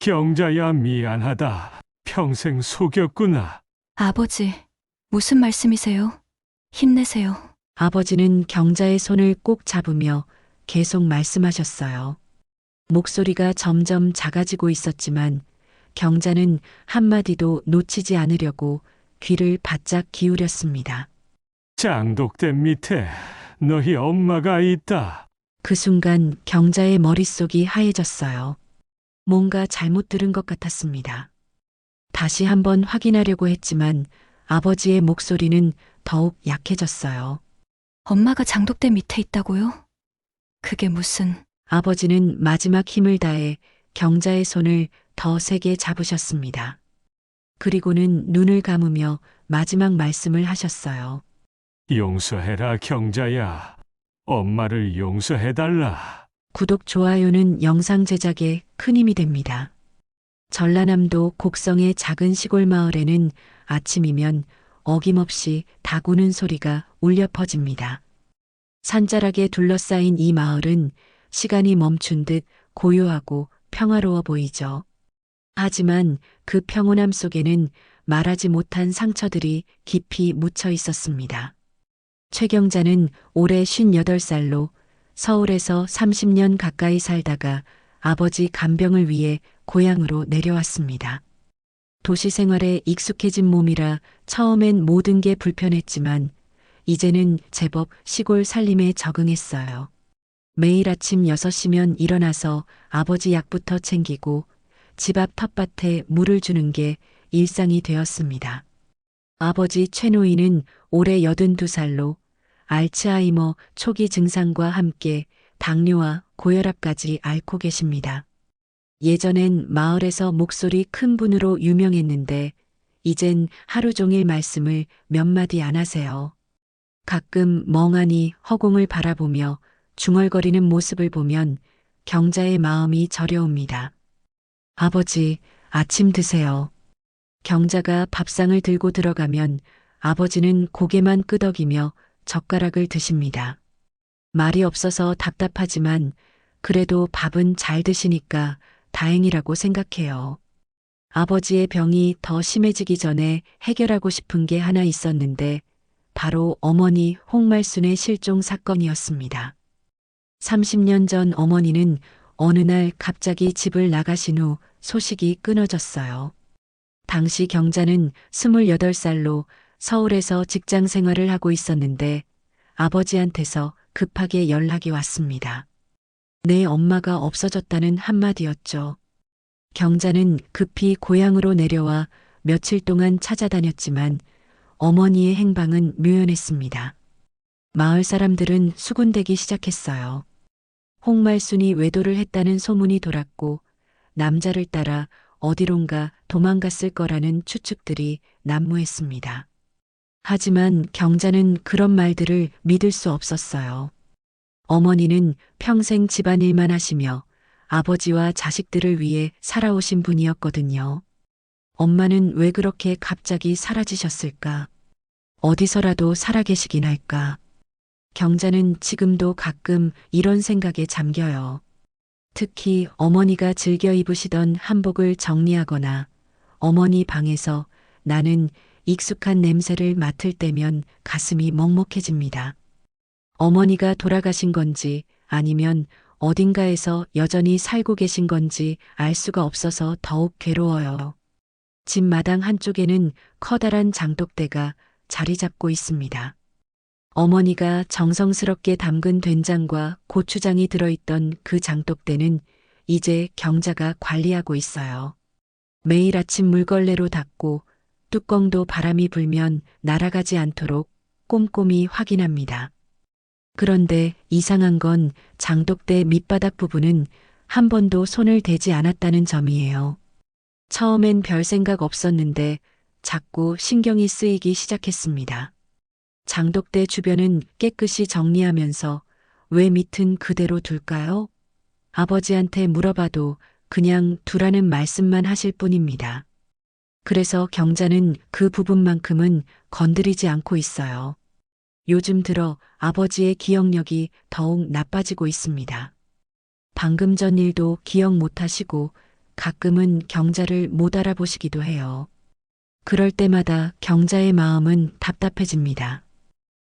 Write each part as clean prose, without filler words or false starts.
경자야, 미안하다. 평생 속였구나. 아버지, 무슨 말씀이세요? 힘내세요. 아버지는 경자의 손을 꼭 잡으며 계속 말씀하셨어요. 목소리가 점점 작아지고 있었지만 경자는 한마디도 놓치지 않으려고 귀를 바짝 기울였습니다. 장독대 밑에 너희 엄마가 있다. 그 순간 경자의 머릿속이 하얘졌어요. 뭔가 잘못 들은 것 같았습니다. 다시 한번 확인하려고 했지만 아버지의 목소리는 더욱 약해졌어요. 엄마가 장독대 밑에 있다고요? 그게 무슨... 아버지는 마지막 힘을 다해 경자의 손을 더 세게 잡으셨습니다. 그리고는 눈을 감으며 마지막 말씀을 하셨어요. 용서해라, 경자야. 엄마를 용서해달라. 구독, 좋아요는 영상 제작에 큰 힘이 됩니다. 전라남도 곡성의 작은 시골 마을에는 아침이면 어김없이 닭 우는 소리가 울려 퍼집니다. 산자락에 둘러싸인 이 마을은 시간이 멈춘 듯 고요하고 평화로워 보이죠. 하지만 그 평온함 속에는 말하지 못한 상처들이 깊이 묻혀 있었습니다. 최경자는 올해 58살로 서울에서 30년 가까이 살다가 아버지 간병을 위해 고향으로 내려왔습니다. 도시 생활에 익숙해진 몸이라 처음엔 모든 게 불편했지만 이제는 제법 시골 살림에 적응했어요. 매일 아침 6시면 일어나서 아버지 약부터 챙기고 집 앞 텃밭에 물을 주는 게 일상이 되었습니다. 아버지 최노인은 올해 82살로 알츠하이머 초기 증상과 함께 당뇨와 고혈압까지 앓고 계십니다. 예전엔 마을에서 목소리 큰 분으로 유명했는데 이젠 하루 종일 말씀을 몇 마디 안 하세요. 가끔 멍하니 허공을 바라보며 중얼거리는 모습을 보면 경자의 마음이 저려옵니다. 아버지, 아침 드세요. 경자가 밥상을 들고 들어가면 아버지는 고개만 끄덕이며 젓가락을 드십니다. 말이 없어서 답답하지만 그래도 밥은 잘 드시니까 다행이라고 생각해요. 아버지의 병이 더 심해지기 전에 해결하고 싶은 게 하나 있었는데 바로 어머니 홍말순의 실종 사건이었습니다. 30년 전 어머니는 어느 날 갑자기 집을 나가신 후 소식이 끊어졌어요. 당시 경자는 28살로 서울에서 직장 생활을 하고 있었는데 아버지한테서 급하게 연락이 왔습니다. 내 엄마가 없어졌다는 한마디였죠. 경자는 급히 고향으로 내려와 며칠 동안 찾아다녔지만 어머니의 행방은 묘연했습니다. 마을 사람들은 수군대기 시작했어요. 홍말순이 외도를 했다는 소문이 돌았고 남자를 따라 어디론가 도망갔을 거라는 추측들이 난무했습니다. 하지만 경자는 그런 말들을 믿을 수 없었어요. 어머니는 평생 집안일만 하시며 아버지와 자식들을 위해 살아오신 분이었거든요. 엄마는 왜 그렇게 갑자기 사라지셨을까? 어디서라도 살아계시긴 할까? 경자는 지금도 가끔 이런 생각에 잠겨요. 특히 어머니가 즐겨 입으시던 한복을 정리하거나 어머니 방에서 나는 익숙한 냄새를 맡을 때면 가슴이 먹먹해집니다. 어머니가 돌아가신 건지 아니면 어딘가에서 여전히 살고 계신 건지 알 수가 없어서 더욱 괴로워요. 집 마당 한쪽에는 커다란 장독대가 자리 잡고 있습니다. 어머니가 정성스럽게 담근 된장과 고추장이 들어있던 그 장독대는 이제 경자가 관리하고 있어요. 매일 아침 물걸레로 닦고 뚜껑도 바람이 불면 날아가지 않도록 꼼꼼히 확인합니다. 그런데 이상한 건 장독대 밑바닥 부분은 한 번도 손을 대지 않았다는 점이에요. 처음엔 별 생각 없었는데 자꾸 신경이 쓰이기 시작했습니다. 장독대 주변은 깨끗이 정리하면서 왜 밑은 그대로 둘까요? 아버지한테 물어봐도 그냥 두라는 말씀만 하실 뿐입니다. 그래서 경자는 그 부분만큼은 건드리지 않고 있어요. 요즘 들어 아버지의 기억력이 더욱 나빠지고 있습니다. 방금 전 일도 기억 못 하시고 가끔은 경자를 못 알아보시기도 해요. 그럴 때마다 경자의 마음은 답답해집니다.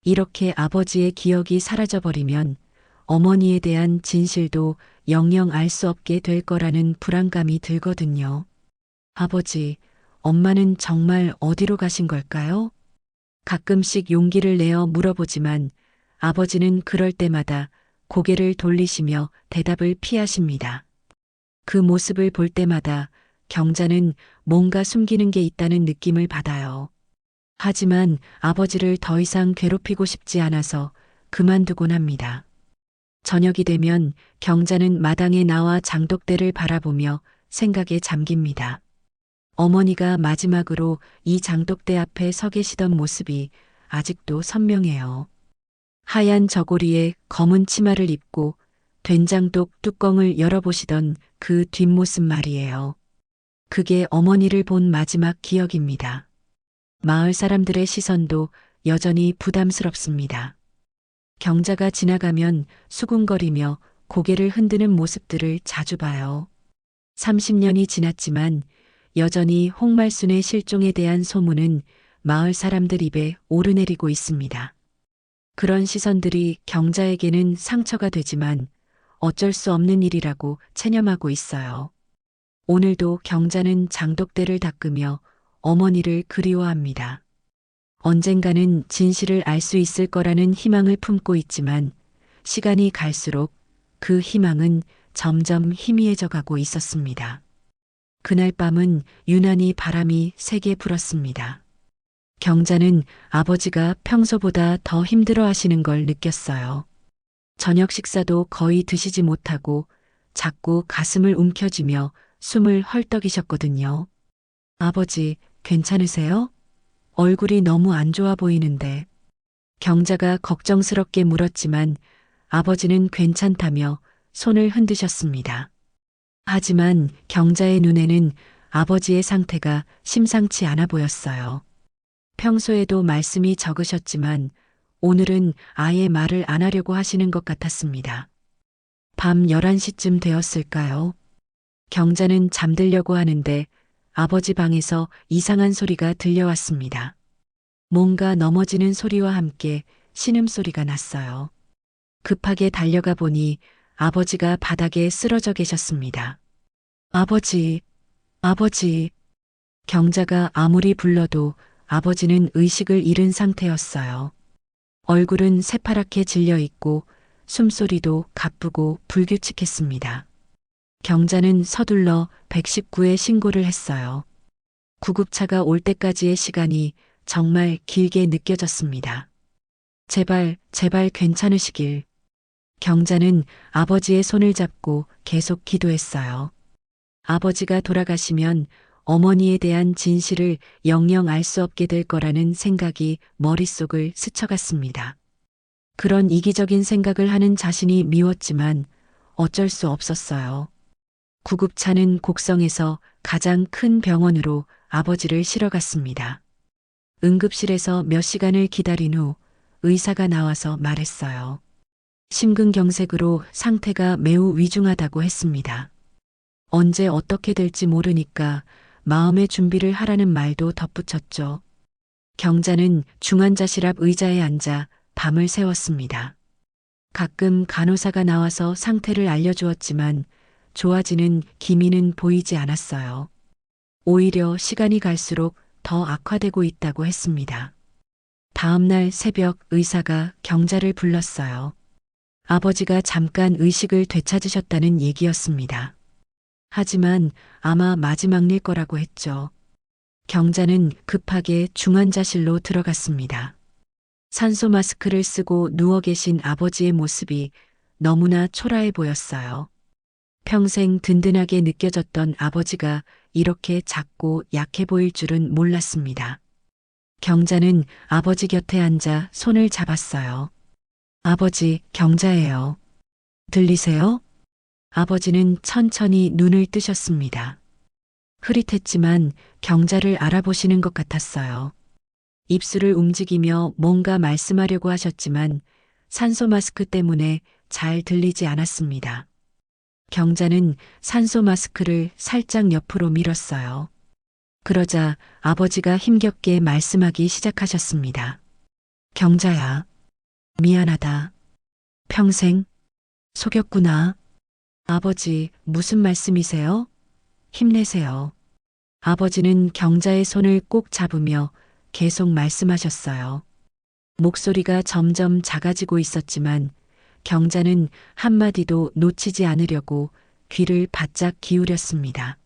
이렇게 아버지의 기억이 사라져버리면 어머니에 대한 진실도 영영 알 수 없게 될 거라는 불안감이 들거든요. 아버지, 엄마는 정말 어디로 가신 걸까요? 가끔씩 용기를 내어 물어보지만 아버지는 그럴 때마다 고개를 돌리시며 대답을 피하십니다. 그 모습을 볼 때마다 경자는 뭔가 숨기는 게 있다는 느낌을 받아요. 하지만 아버지를 더 이상 괴롭히고 싶지 않아서 그만두곤 합니다. 저녁이 되면 경자는 마당에 나와 장독대를 바라보며 생각에 잠깁니다. 어머니가 마지막으로 이 장독대 앞에 서 계시던 모습이 아직도 선명해요. 하얀 저고리에 검은 치마를 입고 된장독 뚜껑을 열어보시던 그 뒷모습 말이에요. 그게 어머니를 본 마지막 기억입니다. 마을 사람들의 시선도 여전히 부담스럽습니다. 경자가 지나가면 수군거리며 고개를 흔드는 모습들을 자주 봐요. 30년이 지났지만 여전히 홍말순의 실종에 대한 소문은 마을 사람들 입에 오르내리고 있습니다. 그런 시선들이 경자에게는 상처가 되지만 어쩔 수 없는 일이라고 체념하고 있어요. 오늘도 경자는 장독대를 닦으며 어머니를 그리워합니다. 언젠가는 진실을 알 수 있을 거라는 희망을 품고 있지만 시간이 갈수록 그 희망은 점점 희미해져 가고 있었습니다. 그날 밤은 유난히 바람이 세게 불었습니다. 경자는 아버지가 평소보다 더 힘들어 하시는 걸 느꼈어요. 저녁 식사도 거의 드시지 못하고 자꾸 가슴을 움켜쥐며 숨을 헐떡이셨거든요. 아버지, 괜찮으세요? 얼굴이 너무 안 좋아 보이는데. 경자가 걱정스럽게 물었지만 아버지는 괜찮다며 손을 흔드셨습니다. 하지만 경자의 눈에는 아버지의 상태가 심상치 않아 보였어요. 평소에도 말씀이 적으셨지만 오늘은 아예 말을 안 하려고 하시는 것 같았습니다. 밤 11시쯤 되었을까요? 경자는 잠들려고 하는데 아버지 방에서 이상한 소리가 들려왔습니다. 뭔가 넘어지는 소리와 함께 신음소리가 났어요. 급하게 달려가 보니 아버지가 바닥에 쓰러져 계셨습니다. 아버지, 아버지. 경자가 아무리 불러도 아버지는 의식을 잃은 상태였어요. 얼굴은 새파랗게 질려 있고 숨소리도 가쁘고 불규칙했습니다. 경자는 서둘러 119에 신고를 했어요. 구급차가 올 때까지의 시간이 정말 길게 느껴졌습니다. 제발, 제발 괜찮으시길. 경자는 아버지의 손을 잡고 계속 기도했어요. 아버지가 돌아가시면 어머니에 대한 진실을 영영 알 수 없게 될 거라는 생각이 머릿속을 스쳐갔습니다. 그런 이기적인 생각을 하는 자신이 미웠지만 어쩔 수 없었어요. 구급차는 곡성에서 가장 큰 병원으로 아버지를 실어갔습니다. 응급실에서 몇 시간을 기다린 후 의사가 나와서 말했어요. 심근경색으로 상태가 매우 위중하다고 했습니다. 언제 어떻게 될지 모르니까 마음의 준비를 하라는 말도 덧붙였죠. 경자는 중환자실 앞 의자에 앉아 밤을 새웠습니다. 가끔 간호사가 나와서 상태를 알려주었지만 좋아지는 기미는 보이지 않았어요. 오히려 시간이 갈수록 더 악화되고 있다고 했습니다. 다음 날 새벽 의사가 경자를 불렀어요. 아버지가 잠깐 의식을 되찾으셨다는 얘기였습니다. 하지만 아마 마지막일 거라고 했죠. 경자는 급하게 중환자실로 들어갔습니다. 산소 마스크를 쓰고 누워 계신 아버지의 모습이 너무나 초라해 보였어요. 평생 든든하게 느껴졌던 아버지가 이렇게 작고 약해 보일 줄은 몰랐습니다. 경자는 아버지 곁에 앉아 손을 잡았어요. 아버지, 경자예요. 들리세요? 아버지는 천천히 눈을 뜨셨습니다. 흐릿했지만 경자를 알아보시는 것 같았어요. 입술을 움직이며 뭔가 말씀하려고 하셨지만 산소 마스크 때문에 잘 들리지 않았습니다. 경자는 산소 마스크를 살짝 옆으로 밀었어요. 그러자 아버지가 힘겹게 말씀하기 시작하셨습니다. 경자야, 미안하다. 평생 속였구나. 아버지, 무슨 말씀이세요? 힘내세요. 아버지는 경자의 손을 꼭 잡으며 계속 말씀하셨어요. 목소리가 점점 작아지고 있었지만 경자는 한마디도 놓치지 않으려고 귀를 바짝 기울였습니다.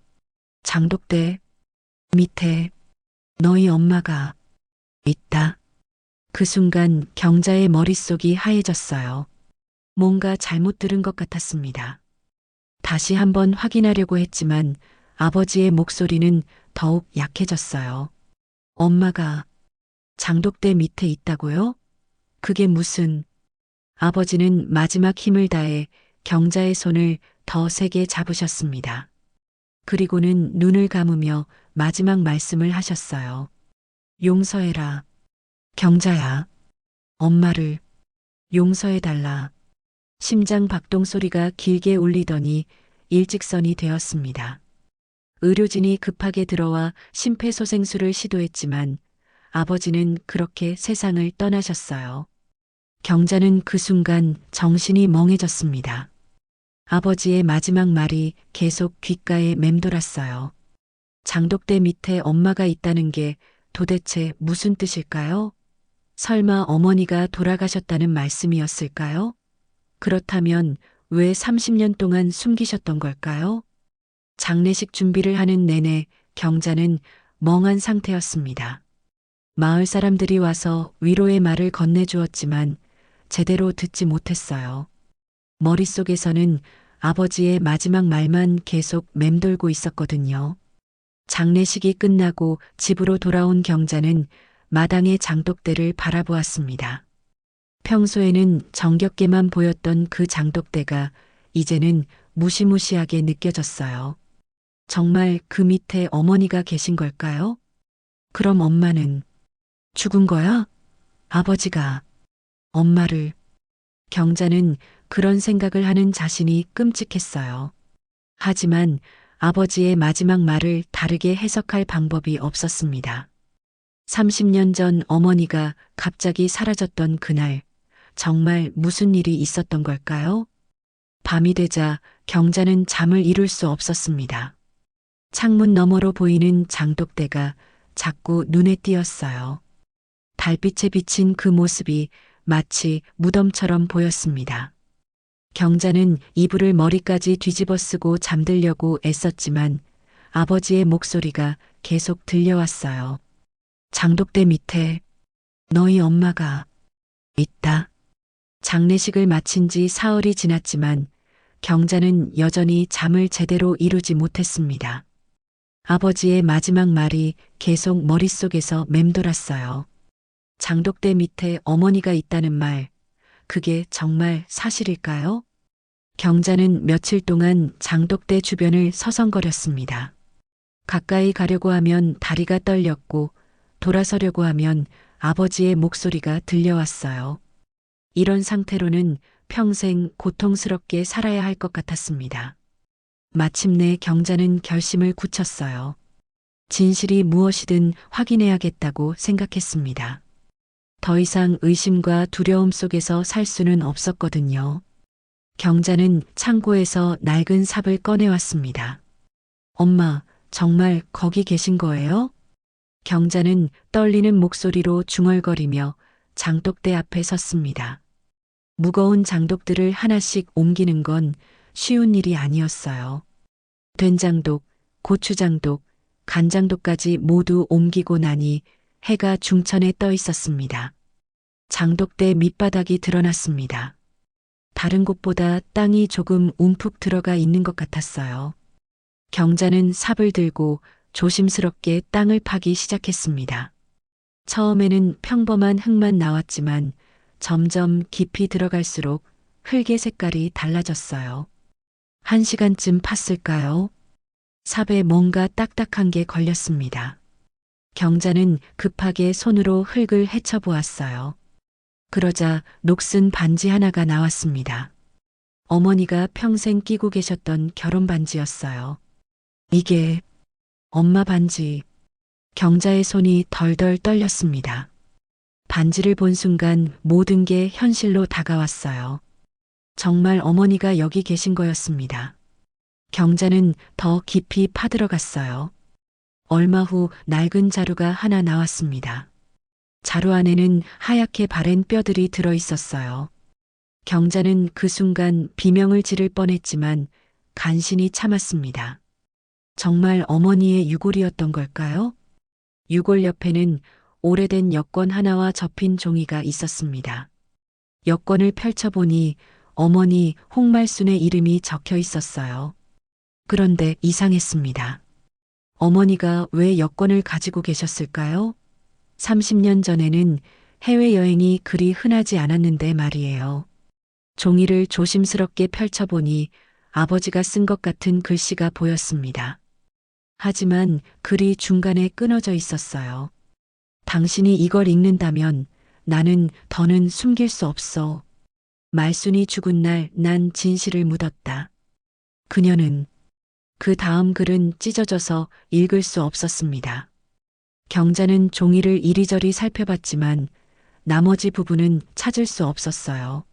장독대 밑에 너희 엄마가 있다. 그 순간 경자의 머릿속이 하얘졌어요. 뭔가 잘못 들은 것 같았습니다. 다시 한번 확인하려고 했지만 아버지의 목소리는 더욱 약해졌어요. 엄마가 장독대 밑에 있다고요? 그게 무슨... 아버지는 마지막 힘을 다해 경자의 손을 더 세게 잡으셨습니다. 그리고는 눈을 감으며 마지막 말씀을 하셨어요. 용서해라. 경자야. 엄마를 용서해달라. 심장 박동 소리가 길게 울리더니 일직선이 되었습니다. 의료진이 급하게 들어와 심폐소생술을 시도했지만 아버지는 그렇게 세상을 떠나셨어요. 경자는 그 순간 정신이 멍해졌습니다. 아버지의 마지막 말이 계속 귓가에 맴돌았어요. 장독대 밑에 엄마가 있다는 게 도대체 무슨 뜻일까요? 설마 어머니가 돌아가셨다는 말씀이었을까요? 그렇다면 왜 30년 동안 숨기셨던 걸까요? 장례식 준비를 하는 내내 경자는 멍한 상태였습니다. 마을 사람들이 와서 위로의 말을 건네주었지만 제대로 듣지 못했어요. 머릿속에서는 아버지의 마지막 말만 계속 맴돌고 있었거든요. 장례식이 끝나고 집으로 돌아온 경자는 마당의 장독대를 바라보았습니다. 평소에는 정겹게만 보였던 그 장독대가 이제는 무시무시하게 느껴졌어요. 정말 그 밑에 어머니가 계신 걸까요? 그럼 엄마는 죽은 거야? 아버지가 엄마를... 경자는 그런 생각을 하는 자신이 끔찍했어요. 하지만 아버지의 마지막 말을 다르게 해석할 방법이 없었습니다. 30년 전 어머니가 갑자기 사라졌던 그날, 정말 무슨 일이 있었던 걸까요? 밤이 되자 경자는 잠을 이룰 수 없었습니다. 창문 너머로 보이는 장독대가 자꾸 눈에 띄었어요. 달빛에 비친 그 모습이 마치 무덤처럼 보였습니다. 경자는 이불을 머리까지 뒤집어 쓰고 잠들려고 애썼지만 아버지의 목소리가 계속 들려왔어요. 장독대 밑에 너희 엄마가 있다. 장례식을 마친 지 사흘이 지났지만 경자는 여전히 잠을 제대로 이루지 못했습니다. 아버지의 마지막 말이 계속 머릿속에서 맴돌았어요. 장독대 밑에 어머니가 있다는 말, 그게 정말 사실일까요? 경자는 며칠 동안 장독대 주변을 서성거렸습니다. 가까이 가려고 하면 다리가 떨렸고 돌아서려고 하면 아버지의 목소리가 들려왔어요. 이런 상태로는 평생 고통스럽게 살아야 할 것 같았습니다. 마침내 경자는 결심을 굳혔어요. 진실이 무엇이든 확인해야겠다고 생각했습니다. 더 이상 의심과 두려움 속에서 살 수는 없었거든요. 경자는 창고에서 낡은 삽을 꺼내왔습니다. 엄마, 정말 거기 계신 거예요? 경자는 떨리는 목소리로 중얼거리며 장독대 앞에 섰습니다. 무거운 장독들을 하나씩 옮기는 건 쉬운 일이 아니었어요. 된장독, 고추장독, 간장독까지 모두 옮기고 나니 해가 중천에 떠 있었습니다. 장독대 밑바닥이 드러났습니다. 다른 곳보다 땅이 조금 움푹 들어가 있는 것 같았어요. 경자는 삽을 들고 조심스럽게 땅을 파기 시작했습니다. 처음에는 평범한 흙만 나왔지만 점점 깊이 들어갈수록 흙의 색깔이 달라졌어요. 1시간쯤 팠을까요? 삽에 뭔가 딱딱한 게 걸렸습니다. 경자는 급하게 손으로 흙을 헤쳐보았어요. 그러자 녹슨 반지 하나가 나왔습니다. 어머니가 평생 끼고 계셨던 결혼 반지였어요. 이게 엄마 반지. 경자의 손이 덜덜 떨렸습니다. 반지를 본 순간 모든 게 현실로 다가왔어요. 정말 어머니가 여기 계신 거였습니다. 경자는 더 깊이 파들어갔어요. 얼마 후 낡은 자루가 하나 나왔습니다. 자루 안에는 하얗게 바랜 뼈들이 들어 있었어요. 경자는 그 순간 비명을 지를 뻔했지만 간신히 참았습니다. 정말 어머니의 유골이었던 걸까요? 유골 옆에는 오래된 여권 하나와 접힌 종이가 있었습니다. 여권을 펼쳐보니 어머니 홍말순의 이름이 적혀 있었어요. 그런데 이상했습니다. 어머니가 왜 여권을 가지고 계셨을까요? 30년 전에는 해외여행이 그리 흔하지 않았는데 말이에요. 종이를 조심스럽게 펼쳐보니 아버지가 쓴 것 같은 글씨가 보였습니다. 하지만 글이 중간에 끊어져 있었어요. 당신이 이걸 읽는다면 나는 더는 숨길 수 없어. 말순이 죽은 날 난 진실을 묻었다. 그녀는 그 다음 글은 찢어져서 읽을 수 없었습니다. 경자는 종이를 이리저리 살펴봤지만 나머지 부분은 찾을 수 없었어요.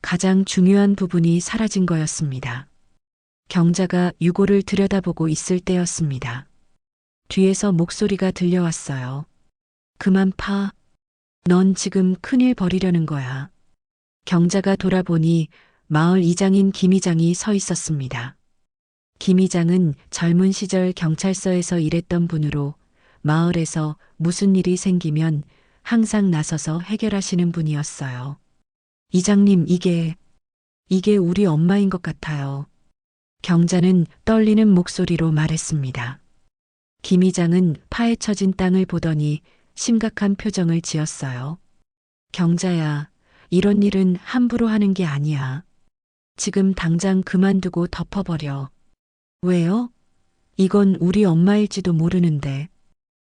가장 중요한 부분이 사라진 거였습니다. 경자가 유골을 들여다보고 있을 때였습니다. 뒤에서 목소리가 들려왔어요. 그만 파. 넌 지금 큰일 벌이려는 거야. 경자가 돌아보니 마을 이장인 김 이장이 서 있었습니다. 김 이장은 젊은 시절 경찰서에서 일했던 분으로 마을에서 무슨 일이 생기면 항상 나서서 해결하시는 분이었어요. 이장님, 이게 우리 엄마인 것 같아요. 경자는 떨리는 목소리로 말했습니다. 김 이장은 파헤쳐진 땅을 보더니 심각한 표정을 지었어요. 경자야, 이런 일은 함부로 하는 게 아니야. 지금 당장 그만두고 덮어버려. 왜요? 이건 우리 엄마일지도 모르는데.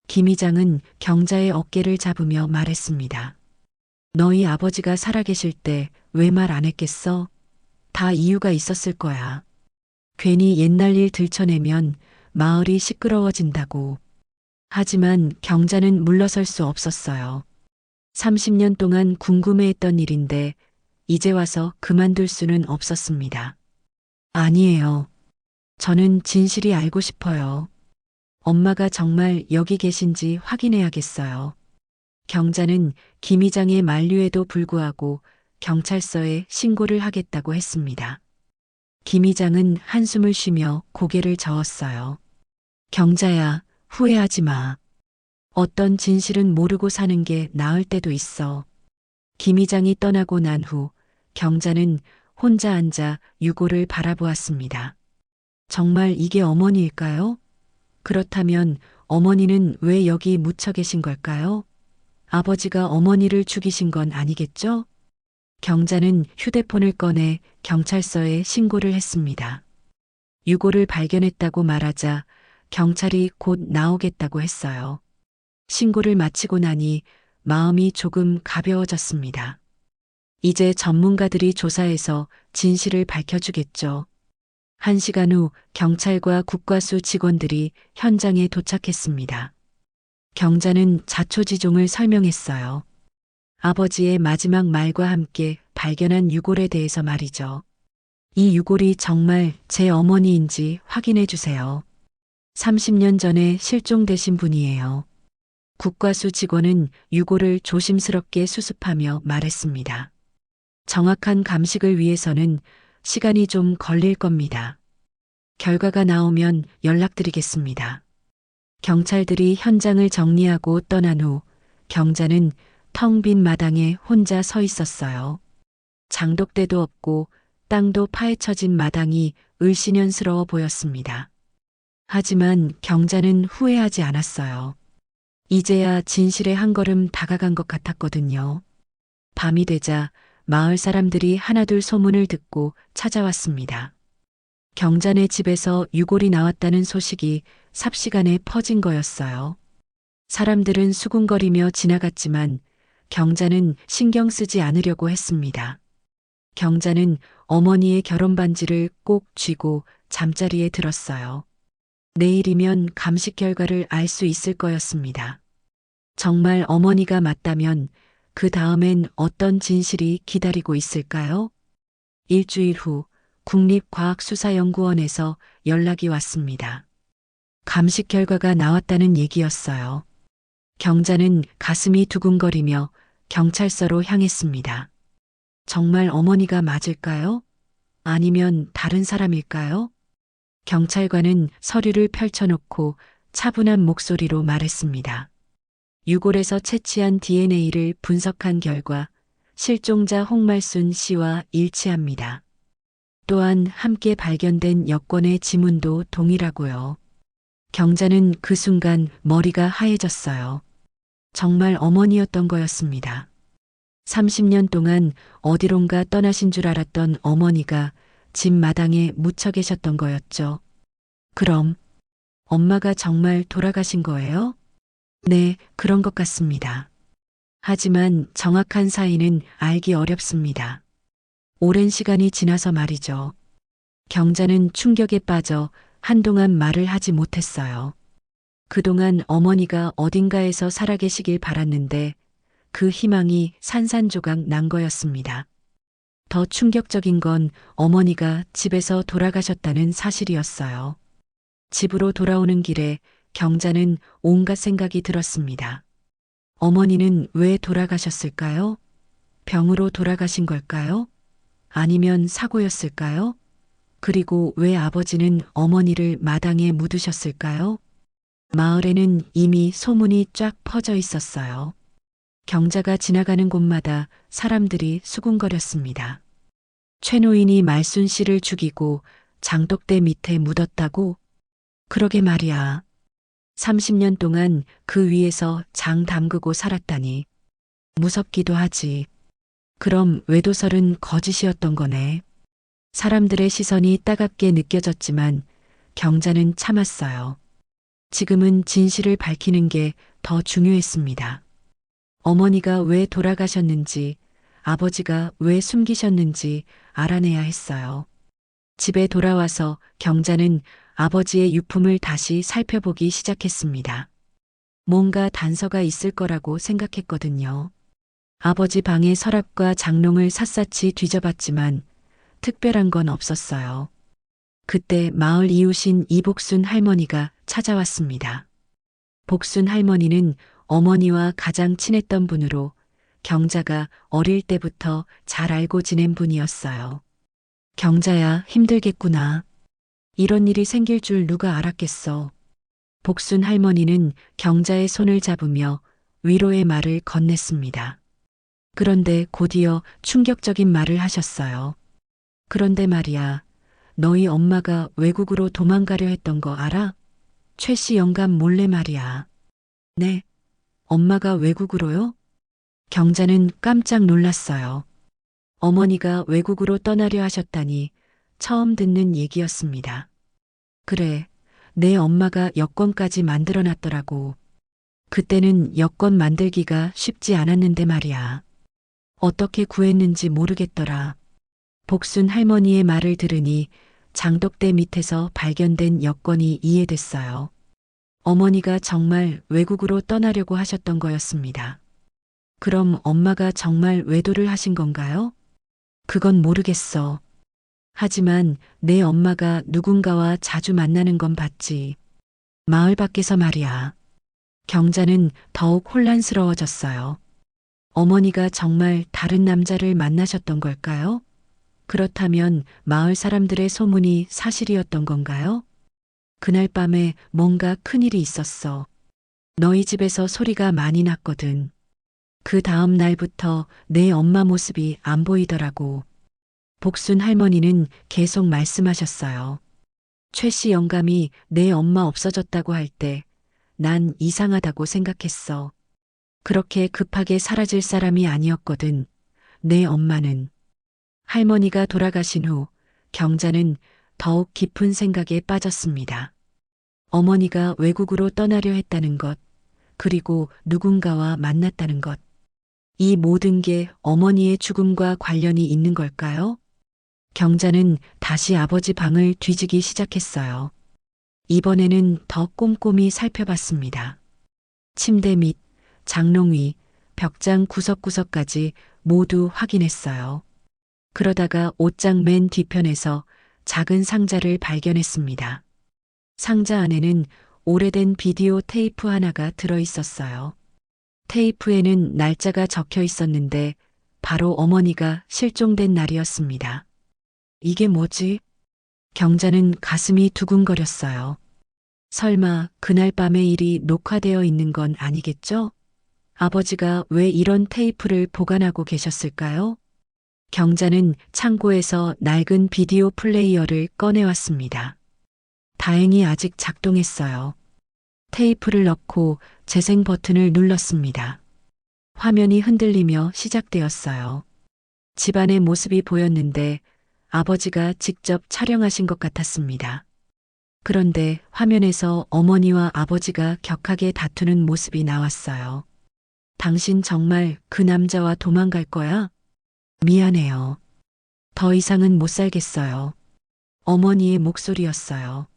김 이장은 경자의 어깨를 잡으며 말했습니다. 너희 아버지가 살아계실 때 왜 말 안 했겠어? 다 이유가 있었을 거야. 괜히 옛날 일 들춰내면 마을이 시끄러워진다고. 하지만 경자는 물러설 수 없었어요. 30년 동안 궁금해했던 일인데 이제 와서 그만둘 수는 없었습니다. 아니에요. 저는 진실이 알고 싶어요. 엄마가 정말 여기 계신지 확인해야겠어요. 경자는 김 이장의 만류에도 불구하고 경찰서에 신고를 하겠다고 했습니다. 김 이장은 한숨을 쉬며 고개를 저었어요. 경자야, 후회하지 마. 어떤 진실은 모르고 사는 게 나을 때도 있어. 김 이장이 떠나고 난 후 경자는 혼자 앉아 유골을 바라보았습니다. 정말 이게 어머니일까요? 그렇다면 어머니는 왜 여기 묻혀 계신 걸까요? 아버지가 어머니를 죽이신 건 아니겠죠? 경자는 휴대폰을 꺼내 경찰서에 신고를 했습니다. 유골을 발견했다고 말하자 경찰이 곧 나오겠다고 했어요. 신고를 마치고 나니 마음이 조금 가벼워졌습니다. 이제 전문가들이 조사해서 진실을 밝혀주겠죠. 1시간 후 경찰과 국과수 직원들이 현장에 도착했습니다. 경자는 자초지종을 설명했어요. 아버지의 마지막 말과 함께 발견한 유골에 대해서 말이죠. 이 유골이 정말 제 어머니인지 확인해 주세요. 30년 전에 실종되신 분이에요. 국과수 직원은 유골을 조심스럽게 수습하며 말했습니다. 정확한 감식을 위해서는 시간이 좀 걸릴 겁니다. 결과가 나오면 연락드리겠습니다. 경찰들이 현장을 정리하고 떠난 후 경자는 텅 빈 마당에 혼자 서 있었어요. 장독대도 없고 땅도 파헤쳐진 마당이 을씨년스러워 보였습니다. 하지만 경자는 후회하지 않았어요. 이제야 진실에 한 걸음 다가간 것 같았거든요. 밤이 되자 마을 사람들이 하나둘 소문을 듣고 찾아왔습니다. 경자네 집에서 유골이 나왔다는 소식이 삽시간에 퍼진 거였어요. 사람들은 수군거리며 지나갔지만 경자는 신경 쓰지 않으려고 했습니다. 경자는 어머니의 결혼 반지를 꼭 쥐고 잠자리에 들었어요. 내일이면 감식 결과를 알 수 있을 거였습니다. 정말 어머니가 맞다면 그 다음엔 어떤 진실이 기다리고 있을까요? 일주일 후 국립과학수사연구원에서 연락이 왔습니다. 감식 결과가 나왔다는 얘기였어요. 경자는 가슴이 두근거리며 경찰서로 향했습니다. 정말 어머니가 맞을까요? 아니면 다른 사람일까요? 경찰관은 서류를 펼쳐놓고 차분한 목소리로 말했습니다. 유골에서 채취한 DNA를 분석한 결과 실종자 홍말순 씨와 일치합니다. 또한 함께 발견된 여권의 지문도 동일하고요. 경자는 그 순간 머리가 하얘졌어요. 정말 어머니였던 거였습니다. 30년 동안 어디론가 떠나신 줄 알았던 어머니가 집 마당에 묻혀 계셨던 거였죠. 그럼 엄마가 정말 돌아가신 거예요? 네, 그런 것 같습니다. 하지만 정확한 사인은 알기 어렵습니다. 오랜 시간이 지나서 말이죠. 경자는 충격에 빠져 한동안 말을 하지 못했어요. 그동안 어머니가 어딘가에서 살아계시길 바랐는데 그 희망이 산산조각 난 거였습니다. 더 충격적인 건 어머니가 집에서 돌아가셨다는 사실이었어요. 집으로 돌아오는 길에 경자는 온갖 생각이 들었습니다. 어머니는 왜 돌아가셨을까요? 병으로 돌아가신 걸까요? 아니면 사고였을까요? 그리고 왜 아버지는 어머니를 마당에 묻으셨을까요? 마을에는 이미 소문이 쫙 퍼져 있었어요. 경자가 지나가는 곳마다 사람들이 수군거렸습니다. 최 노인이 말순 씨를 죽이고 장독대 밑에 묻었다고? 그러게 말이야. 30년 동안 그 위에서 장 담그고 살았다니. 무섭기도 하지. 그럼 외도설은 거짓이었던 거네. 사람들의 시선이 따갑게 느껴졌지만 경자는 참았어요. 지금은 진실을 밝히는 게 더 중요했습니다. 어머니가 왜 돌아가셨는지, 아버지가 왜 숨기셨는지 알아내야 했어요. 집에 돌아와서 경자는 아버지의 유품을 다시 살펴보기 시작했습니다. 뭔가 단서가 있을 거라고 생각했거든요. 아버지 방의 서랍과 장롱을 샅샅이 뒤져봤지만 특별한 건 없었어요. 그때 마을 이웃인 이복순 할머니가 찾아왔습니다. 복순 할머니는 어머니와 가장 친했던 분으로 경자가 어릴 때부터 잘 알고 지낸 분이었어요. 경자야, 힘들겠구나. 이런 일이 생길 줄 누가 알았겠어. 복순 할머니는 경자의 손을 잡으며 위로의 말을 건넸습니다. 그런데 곧이어 충격적인 말을 하셨어요. 그런데 말이야, 너희 엄마가 외국으로 도망가려 했던 거 알아? 최 씨 영감 몰래 말이야. 네, 엄마가 외국으로요? 경자는 깜짝 놀랐어요. 어머니가 외국으로 떠나려 하셨다니 처음 듣는 얘기였습니다. 그래, 내 엄마가 여권까지 만들어 놨더라고. 그때는 여권 만들기가 쉽지 않았는데 말이야. 어떻게 구했는지 모르겠더라. 복순 할머니의 말을 들으니 장독대 밑에서 발견된 여권이 이해됐어요. 어머니가 정말 외국으로 떠나려고 하셨던 거였습니다. 그럼 엄마가 정말 외도를 하신 건가요? 그건 모르겠어. 하지만 내 엄마가 누군가와 자주 만나는 건 봤지. 마을 밖에서 말이야. 경자는 더욱 혼란스러워졌어요. 어머니가 정말 다른 남자를 만나셨던 걸까요? 그렇다면 마을 사람들의 소문이 사실이었던 건가요? 그날 밤에 뭔가 큰일이 있었어. 너희 집에서 소리가 많이 났거든. 그 다음 날부터 내 엄마 모습이 안 보이더라고. 복순 할머니는 계속 말씀하셨어요. 최 씨 영감이 내 엄마 없어졌다고 할 때 난 이상하다고 생각했어. 그렇게 급하게 사라질 사람이 아니었거든. 내 엄마는. 할머니가 돌아가신 후 경자는 더욱 깊은 생각에 빠졌습니다. 어머니가 외국으로 떠나려 했다는 것, 그리고 누군가와 만났다는 것. 이 모든 게 어머니의 죽음과 관련이 있는 걸까요? 경자는 다시 아버지 방을 뒤지기 시작했어요. 이번에는 더 꼼꼼히 살펴봤습니다. 침대 밑, 장롱 위, 벽장 구석구석까지 모두 확인했어요. 그러다가 옷장 맨 뒤편에서 작은 상자를 발견했습니다. 상자 안에는 오래된 비디오 테이프 하나가 들어 있었어요. 테이프에는 날짜가 적혀 있었는데 바로 어머니가 실종된 날이었습니다. 이게 뭐지? 경자는 가슴이 두근거렸어요. 설마 그날 밤의 일이 녹화되어 있는 건 아니겠죠? 아버지가 왜 이런 테이프를 보관하고 계셨을까요? 경자는 창고에서 낡은 비디오 플레이어를 꺼내왔습니다. 다행히 아직 작동했어요. 테이프를 넣고 재생 버튼을 눌렀습니다. 화면이 흔들리며 시작되었어요. 집안의 모습이 보였는데 아버지가 직접 촬영하신 것 같았습니다. 그런데 화면에서 어머니와 아버지가 격하게 다투는 모습이 나왔어요. 당신 정말 그 남자와 도망갈 거야? 미안해요. 더 이상은 못 살겠어요. 어머니의 목소리였어요.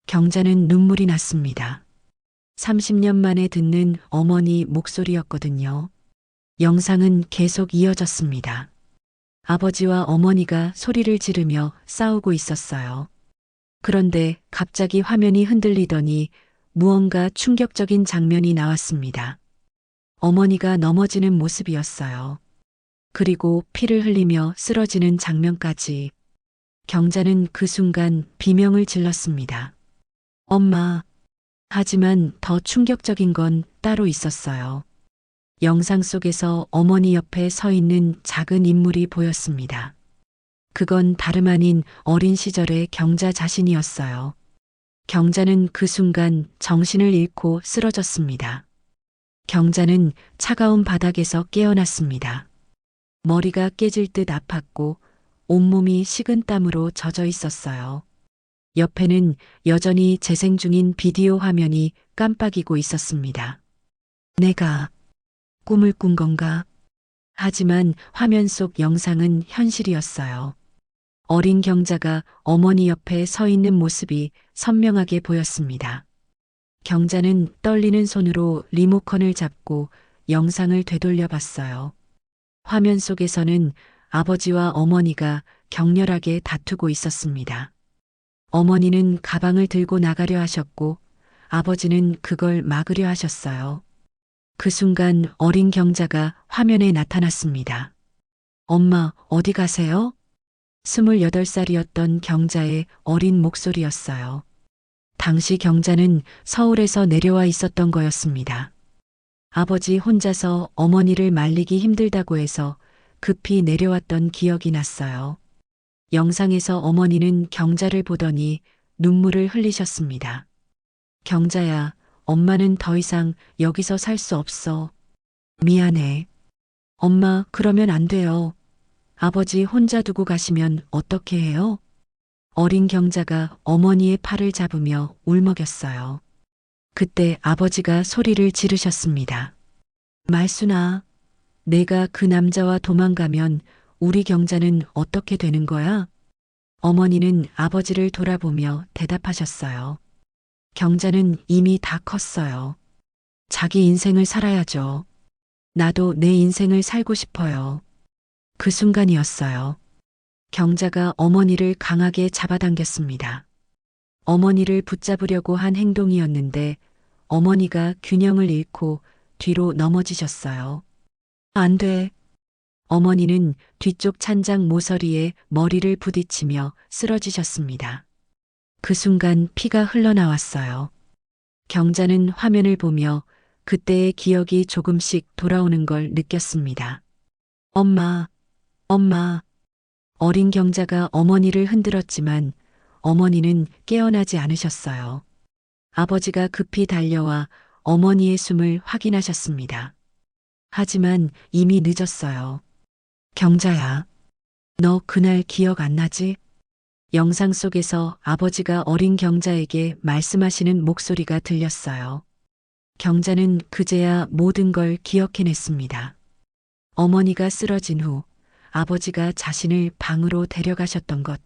경자는 눈물이 났습니다. 30년 만에 듣는 어머니 목소리였거든요. 영상은 계속 이어졌습니다. 아버지와 어머니가 소리를 지르며 싸우고 있었어요. 그런데 갑자기 화면이 흔들리더니 무언가 충격적인 장면이 나왔습니다. 어머니가 넘어지는 모습이었어요. 그리고 피를 흘리며 쓰러지는 장면까지. 경자는 그 순간 비명을 질렀습니다. 엄마. 하지만 더 충격적인 건 따로 있었어요. 영상 속에서 어머니 옆에 서 있는 작은 인물이 보였습니다. 그건 다름 아닌 어린 시절의 경자 자신이었어요. 경자는 그 순간 정신을 잃고 쓰러졌습니다. 경자는 차가운 바닥에서 깨어났습니다. 머리가 깨질 듯 아팠고 온몸이 식은땀으로 젖어 있었어요. 옆에는 여전히 재생 중인 비디오 화면이 깜빡이고 있었습니다. 내가 꿈을 꾼 건가? 하지만 화면 속 영상은 현실이었어요. 어린 경자가 어머니 옆에 서 있는 모습이 선명하게 보였습니다. 경자는 떨리는 손으로 리모컨을 잡고 영상을 되돌려 봤어요. 화면 속에서는 아버지와 어머니가 격렬하게 다투고 있었습니다. 어머니는 가방을 들고 나가려 하셨고 아버지는 그걸 막으려 하셨어요. 그 순간 어린 경자가 화면에 나타났습니다. 엄마, 어디 가세요? 28살이었던 경자의 어린 목소리였어요. 당시 경자는 서울에서 내려와 있었던 거였습니다. 아버지 혼자서 어머니를 말리기 힘들다고 해서 급히 내려왔던 기억이 났어요. 영상에서 어머니는 경자를 보더니 눈물을 흘리셨습니다. 경자야, 엄마는 더 이상 여기서 살 수 없어. 미안해. 엄마, 그러면 안 돼요. 아버지 혼자 두고 가시면 어떻게 해요? 어린 경자가 어머니의 팔을 잡으며 울먹였어요. 그때 아버지가 소리를 지르셨습니다. 말순아, 내가 그 남자와 도망가면 우리 경자는 어떻게 되는 거야? 어머니는 아버지를 돌아보며 대답하셨어요. 경자는 이미 다 컸어요. 자기 인생을 살아야죠. 나도 내 인생을 살고 싶어요. 그 순간이었어요. 경자가 어머니를 강하게 잡아당겼습니다. 어머니를 붙잡으려고 한 행동이었는데 어머니가 균형을 잃고 뒤로 넘어지셨어요. 안 돼. 어머니는 뒤쪽 찬장 모서리에 머리를 부딪히며 쓰러지셨습니다. 그 순간 피가 흘러나왔어요. 경자는 화면을 보며 그때의 기억이 조금씩 돌아오는 걸 느꼈습니다. 엄마, 엄마. 어린 경자가 어머니를 흔들었지만 어머니는 깨어나지 않으셨어요. 아버지가 급히 달려와 어머니의 숨을 확인하셨습니다. 하지만 이미 늦었어요. 경자야, 너 그날 기억 안 나지? 영상 속에서 아버지가 어린 경자에게 말씀하시는 목소리가 들렸어요. 경자는 그제야 모든 걸 기억해냈습니다. 어머니가 쓰러진 후 아버지가 자신을 방으로 데려가셨던 것,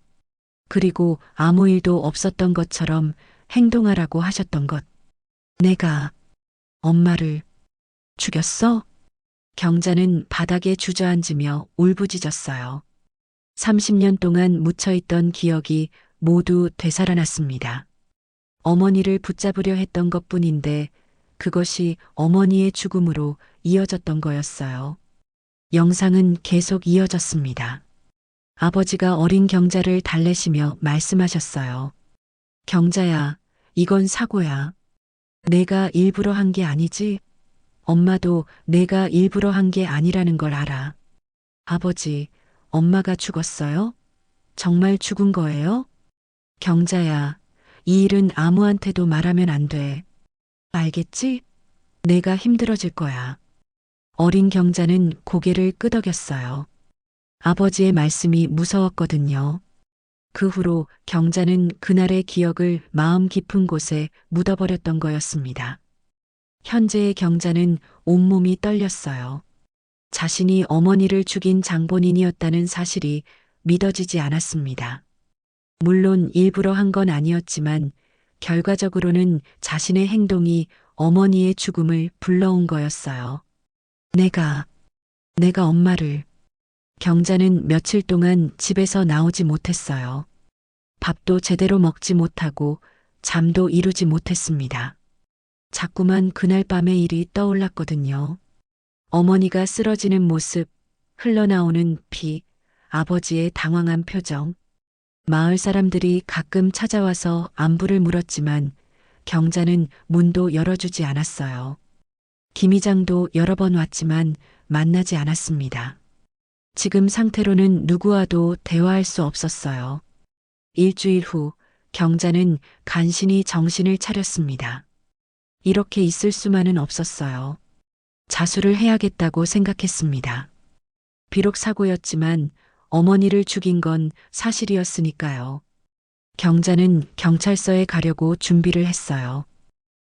그리고 아무 일도 없었던 것처럼 행동하라고 하셨던 것. 내가 엄마를 죽였어? 경자는 바닥에 주저앉으며 울부짖었어요. 30년 동안 묻혀있던 기억이 모두 되살아났습니다. 어머니를 붙잡으려 했던 것뿐인데 그것이 어머니의 죽음으로 이어졌던 거였어요. 영상은 계속 이어졌습니다. 아버지가 어린 경자를 달래시며 말씀하셨어요. 경자야, 이건 사고야. 내가 일부러 한 게 아니지? 엄마도 내가 일부러 한 게 아니라는 걸 알아. 아버지, 엄마가 죽었어요? 정말 죽은 거예요? 경자야, 이 일은 아무한테도 말하면 안 돼. 알겠지? 내가 힘들어질 거야. 어린 경자는 고개를 끄덕였어요. 아버지의 말씀이 무서웠거든요. 그 후로 경자는 그날의 기억을 마음 깊은 곳에 묻어버렸던 거였습니다. 현재의 경자는 온몸이 떨렸어요. 자신이 어머니를 죽인 장본인이었다는 사실이 믿어지지 않았습니다. 물론 일부러 한 건 아니었지만 결과적으로는 자신의 행동이 어머니의 죽음을 불러온 거였어요. 내가 엄마를. 경자는 며칠 동안 집에서 나오지 못했어요. 밥도 제대로 먹지 못하고 잠도 이루지 못했습니다. 자꾸만 그날 밤의 일이 떠올랐거든요. 어머니가 쓰러지는 모습, 흘러나오는 피, 아버지의 당황한 표정. 마을 사람들이 가끔 찾아와서 안부를 물었지만 경자는 문도 열어주지 않았어요. 김 이장도 여러 번 왔지만 만나지 않았습니다. 지금 상태로는 누구와도 대화할 수 없었어요. 일주일 후 경자는 간신히 정신을 차렸습니다. 이렇게 있을 수만은 없었어요. 자수를 해야겠다고 생각했습니다. 비록 사고였지만 어머니를 죽인 건 사실이었으니까요. 경자는 경찰서에 가려고 준비를 했어요.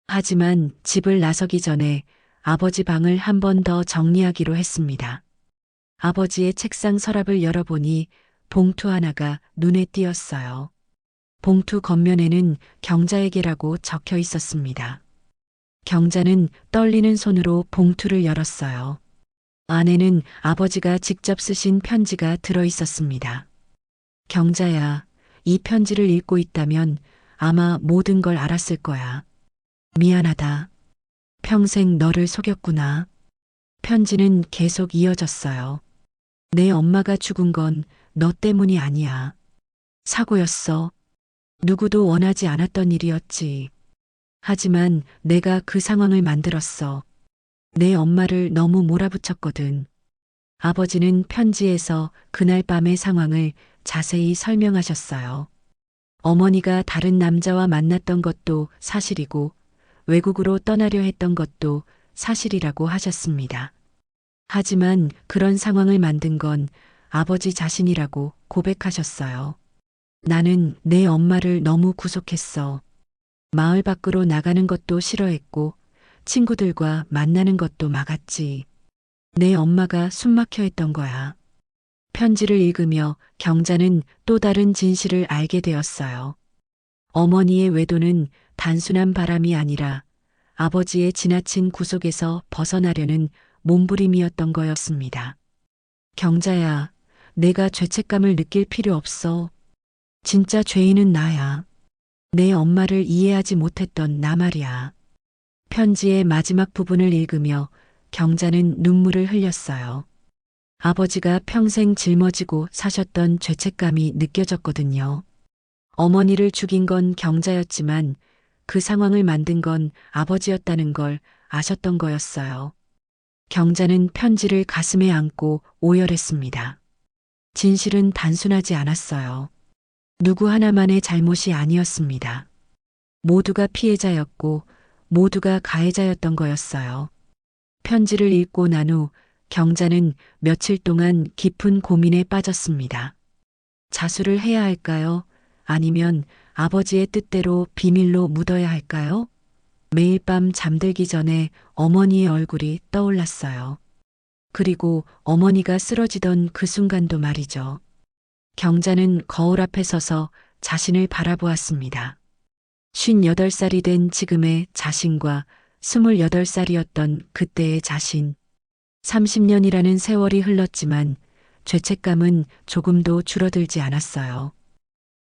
하지만 집을 나서기 전에 아버지 방을 한 번 더 정리하기로 했습니다. 아버지의 책상 서랍을 열어보니 봉투 하나가 눈에 띄었어요. 봉투 겉면에는 경자에게라고 적혀 있었습니다. 경자는 떨리는 손으로 봉투를 열었어요. 안에는 아버지가 직접 쓰신 편지가 들어 있었습니다. 경자야, 이 편지를 읽고 있다면 아마 모든 걸 알았을 거야. 미안하다. 평생 너를 속였구나. 편지는 계속 이어졌어요. 내 엄마가 죽은 건 너 때문이 아니야. 사고였어. 누구도 원하지 않았던 일이었지. 하지만 내가 그 상황을 만들었어. 내 엄마를 너무 몰아붙였거든. 아버지는 편지에서 그날 밤의 상황을 자세히 설명하셨어요. 어머니가 다른 남자와 만났던 것도 사실이고 외국으로 떠나려 했던 것도 사실이라고 하셨습니다. 하지만 그런 상황을 만든 건 아버지 자신이라고 고백하셨어요. 나는 내 엄마를 너무 구속했어. 마을 밖으로 나가는 것도 싫어했고 친구들과 만나는 것도 막았지. 내 엄마가 숨막혀 했던 거야. 편지를 읽으며 경자는 또 다른 진실을 알게 되었어요. 어머니의 외도는 단순한 바람이 아니라 아버지의 지나친 구속에서 벗어나려는 몸부림이었던 거였습니다. 경자야, 내가 죄책감을 느낄 필요 없어. 진짜 죄인은 나야. 내 엄마를 이해하지 못했던 나 말이야. 편지의 마지막 부분을 읽으며 경자는 눈물을 흘렸어요. 아버지가 평생 짊어지고 사셨던 죄책감이 느껴졌거든요. 어머니를 죽인 건 경자였지만 그 상황을 만든 건 아버지였다는 걸 아셨던 거였어요. 경자는 편지를 가슴에 안고 오열했습니다. 진실은 단순하지 않았어요. 누구 하나만의 잘못이 아니었습니다. 모두가 피해자였고 모두가 가해자였던 거였어요. 편지를 읽고 난 후 경자는 며칠 동안 깊은 고민에 빠졌습니다. 자수를 해야 할까요? 아니면 아버지의 뜻대로 비밀로 묻어야 할까요? 매일 밤 잠들기 전에 어머니의 얼굴이 떠올랐어요. 그리고 어머니가 쓰러지던 그 순간도 말이죠. 경자는 거울 앞에 서서 자신을 바라보았습니다. 58살이 된 지금의 자신과 28살이었던 그때의 자신. 30년이라는 세월이 흘렀지만 죄책감은 조금도 줄어들지 않았어요.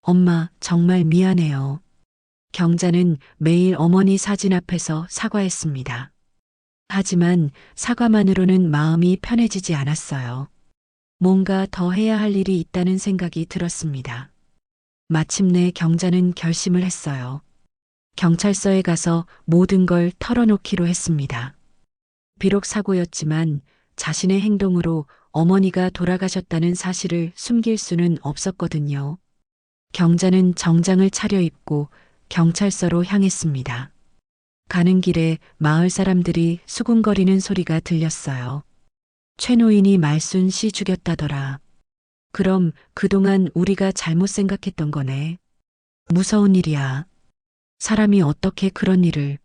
엄마, 정말 미안해요. 경자는 매일 어머니 사진 앞에서 사과했습니다. 하지만 사과만으로는 마음이 편해지지 않았어요. 뭔가 더 해야 할 일이 있다는 생각이 들었습니다. 마침내 경자는 결심을 했어요. 경찰서에 가서 모든 걸 털어놓기로 했습니다. 비록 사고였지만 자신의 행동으로 어머니가 돌아가셨다는 사실을 숨길 수는 없었거든요. 경자는 정장을 차려입고 경찰서로 향했습니다. 가는 길에 마을 사람들이 수군거리는 소리가 들렸어요. 최 노인이 말순 씨 죽였다더라. 그럼 그동안 우리가 잘못 생각했던 거네. 무서운 일이야. 사람이 어떻게 그런 일을.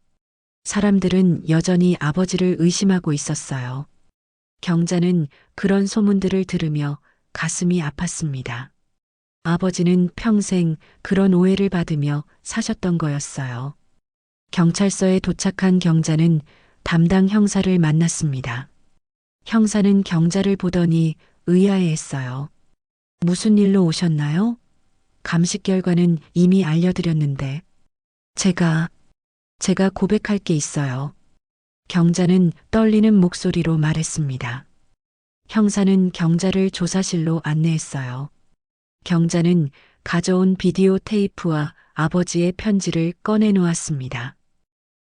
사람들은 여전히 아버지를 의심하고 있었어요. 경자는 그런 소문들을 들으며 가슴이 아팠습니다. 아버지는 평생 그런 오해를 받으며 사셨던 거였어요. 경찰서에 도착한 경자는 담당 형사를 만났습니다. 형사는 경자를 보더니 의아해했어요. 무슨 일로 오셨나요? 감식 결과는 이미 알려드렸는데. 제가 고백할 게 있어요. 경자는 떨리는 목소리로 말했습니다. 형사는 경자를 조사실로 안내했어요. 경자는 가져온 비디오 테이프와 아버지의 편지를 꺼내 놓았습니다.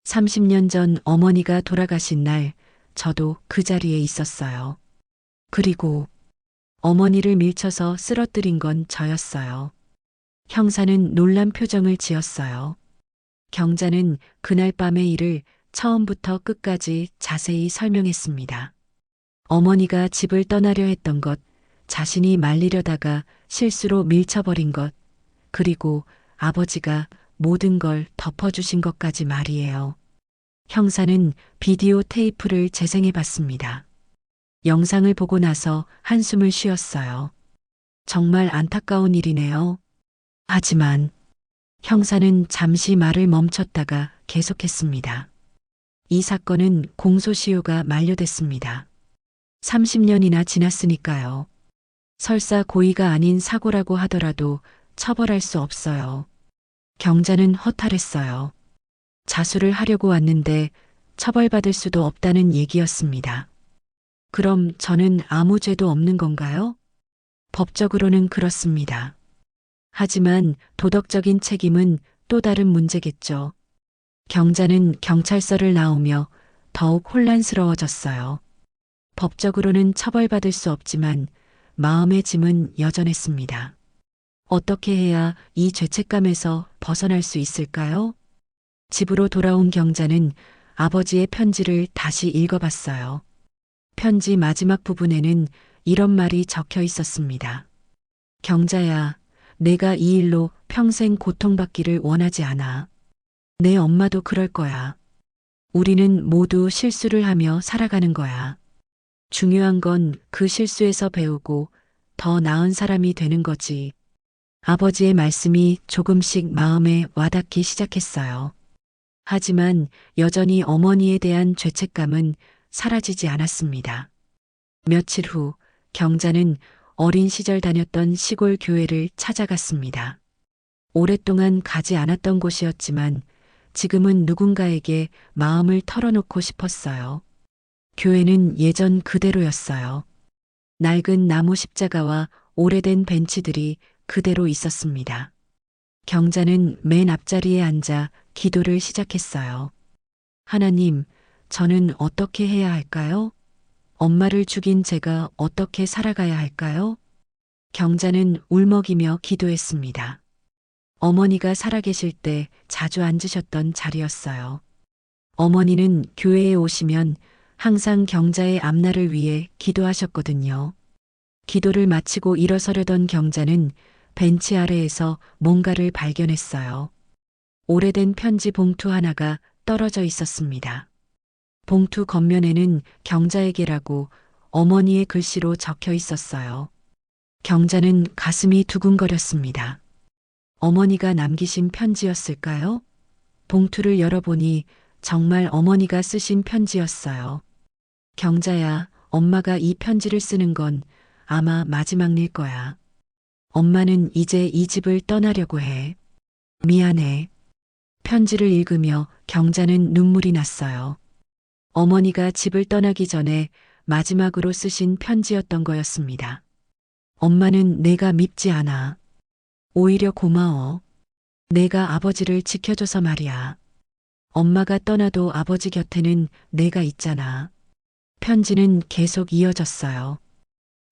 30년 전 어머니가 돌아가신 날 저도 그 자리에 있었어요. 그리고 어머니를 밀쳐서 쓰러뜨린 건 저였어요. 형사는 놀란 표정을 지었어요. 경자는 그날 밤의 일을 처음부터 끝까지 자세히 설명했습니다. 어머니가 집을 떠나려 했던 것, 자신이 말리려다가 실수로 밀쳐버린 것, 그리고 아버지가 모든 걸 덮어주신 것까지 말이에요. 형사는 비디오 테이프를 재생해 봤습니다. 영상을 보고 나서 한숨을 쉬었어요. 정말 안타까운 일이네요. 하지만 형사는 잠시 말을 멈췄다가 계속했습니다. 이 사건은 공소시효가 만료됐습니다. 30년이나 지났으니까요. 설사 고의가 아닌 사고라고 하더라도 처벌할 수 없어요. 경자는 허탈했어요. 자수를 하려고 왔는데 처벌받을 수도 없다는 얘기였습니다. 그럼 저는 아무 죄도 없는 건가요? 법적으로는 그렇습니다. 하지만 도덕적인 책임은 또 다른 문제겠죠. 경자는 경찰서를 나오며 더욱 혼란스러워졌어요. 법적으로는 처벌받을 수 없지만 마음의 짐은 여전했습니다. 어떻게 해야 이 죄책감에서 벗어날 수 있을까요? 집으로 돌아온 경자는 아버지의 편지를 다시 읽어봤어요. 편지 마지막 부분에는 이런 말이 적혀 있었습니다. 경자야, 내가 이 일로 평생 고통받기를 원하지 않아. 내 엄마도 그럴 거야. 우리는 모두 실수를 하며 살아가는 거야. 중요한 건 그 실수에서 배우고 더 나은 사람이 되는 거지. 아버지의 말씀이 조금씩 마음에 와닿기 시작했어요. 하지만 여전히 어머니에 대한 죄책감은 사라지지 않았습니다. 며칠 후 경자는 어린 시절 다녔던 시골 교회를 찾아갔습니다. 오랫동안 가지 않았던 곳이었지만 지금은 누군가에게 마음을 털어놓고 싶었어요. 교회는 예전 그대로였어요. 낡은 나무 십자가와 오래된 벤치들이 그대로 있었습니다. 경자는 맨 앞자리에 앉아 기도를 시작했어요. 하나님, 저는 어떻게 해야 할까요? 엄마를 죽인 제가 어떻게 살아가야 할까요? 경자는 울먹이며 기도했습니다. 어머니가 살아계실 때 자주 앉으셨던 자리였어요. 어머니는 교회에 오시면 항상 경자의 앞날을 위해 기도하셨거든요. 기도를 마치고 일어서려던 경자는 벤치 아래에서 뭔가를 발견했어요. 오래된 편지 봉투 하나가 떨어져 있었습니다. 봉투 겉면에는 경자에게라고 어머니의 글씨로 적혀 있었어요. 경자는 가슴이 두근거렸습니다. 어머니가 남기신 편지였을까요? 봉투를 열어보니 정말 어머니가 쓰신 편지였어요. 경자야, 엄마가 이 편지를 쓰는 건 아마 마지막 일 거야. 엄마는 이제 이 집을 떠나려고 해. 미안해. 편지를 읽으며 경자는 눈물이 났어요. 어머니가 집을 떠나기 전에 마지막으로 쓰신 편지였던 거였습니다. 엄마는 내가 밉지 않아. 오히려 고마워. 내가 아버지를 지켜줘서 말이야. 엄마가 떠나도 아버지 곁에는 내가 있잖아. 편지는 계속 이어졌어요.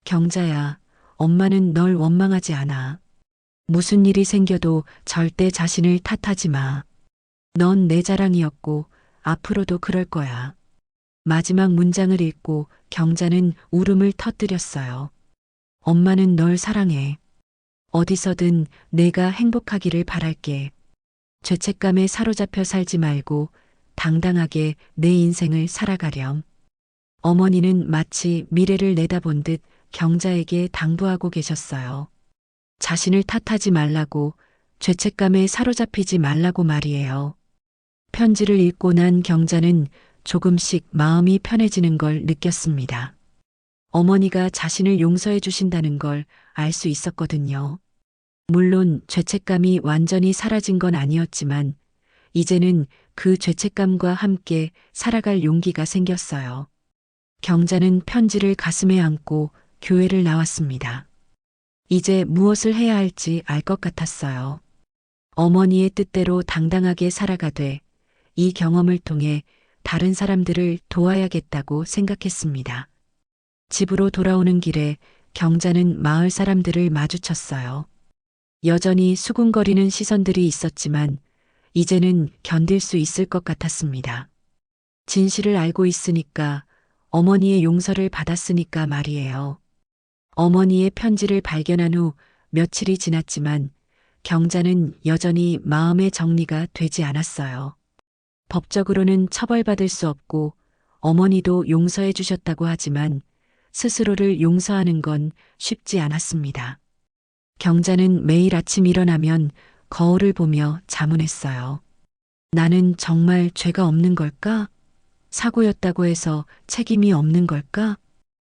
경자야, 엄마는 널 원망하지 않아. 무슨 일이 생겨도 절대 자신을 탓하지 마. 넌 내 자랑이었고 앞으로도 그럴 거야. 마지막 문장을 읽고 경자는 울음을 터뜨렸어요. 엄마는 널 사랑해. 어디서든 내가 행복하기를 바랄게. 죄책감에 사로잡혀 살지 말고 당당하게 내 인생을 살아가렴. 어머니는 마치 미래를 내다본 듯 경자에게 당부하고 계셨어요. 자신을 탓하지 말라고, 죄책감에 사로잡히지 말라고 말이에요. 편지를 읽고 난 경자는 조금씩 마음이 편해지는 걸 느꼈습니다. 어머니가 자신을 용서해 주신다는 걸 알 수 있었거든요. 물론 죄책감이 완전히 사라진 건 아니었지만 이제는 그 죄책감과 함께 살아갈 용기가 생겼어요. 경자는 편지를 가슴에 안고 교회를 나왔습니다. 이제 무엇을 해야 할지 알 것 같았어요. 어머니의 뜻대로 당당하게 살아가되 이 경험을 통해 다른 사람들을 도와야겠다고 생각했습니다. 집으로 돌아오는 길에 경자는 마을 사람들을 마주쳤어요. 여전히 수군거리는 시선들이 있었지만 이제는 견딜 수 있을 것 같았습니다. 진실을 알고 있으니까, 어머니의 용서를 받았으니까 말이에요. 어머니의 편지를 발견한 후 며칠이 지났지만 경자는 여전히 마음의 정리가 되지 않았어요. 법적으로는 처벌받을 수 없고 어머니도 용서해 주셨다고 하지만 스스로를 용서하는 건 쉽지 않았습니다. 경자는 매일 아침 일어나면 거울을 보며 자문했어요. 나는 정말 죄가 없는 걸까? 사고였다고 해서 책임이 없는 걸까?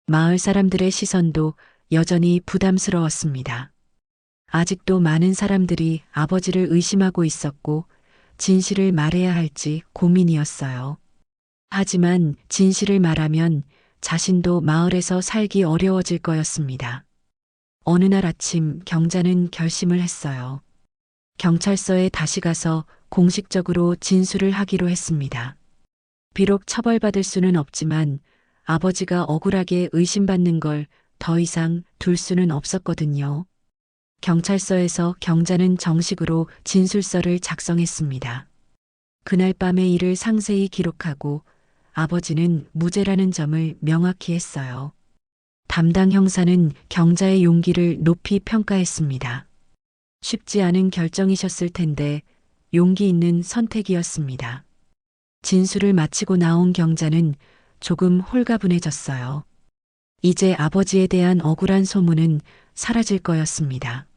마을 사람들의 시선도 여전히 부담스러웠습니다. 아직도 많은 사람들이 아버지를 의심하고 있었고 진실을 말해야 할지 고민이었어요. 하지만 진실을 말하면 자신도 마을에서 살기 어려워질 거였습니다. 어느 날 아침 경자는 결심을 했어요. 경찰서에 다시 가서 공식적으로 진술을 하기로 했습니다. 비록 처벌받을 수는 없지만 아버지가 억울하게 의심받는 걸 더 이상 둘 수는 없었거든요. 경찰서에서 경자는 정식으로 진술서를 작성했습니다. 그날 밤의 일을 상세히 기록하고 아버지는 무죄라는 점을 명확히 했어요. 담당 형사는 경자의 용기를 높이 평가했습니다. 쉽지 않은 결정이셨을 텐데 용기 있는 선택이었습니다. 진술을 마치고 나온 경자는 조금 홀가분해졌어요. 이제 아버지에 대한 억울한 소문은 사라질 거였습니다.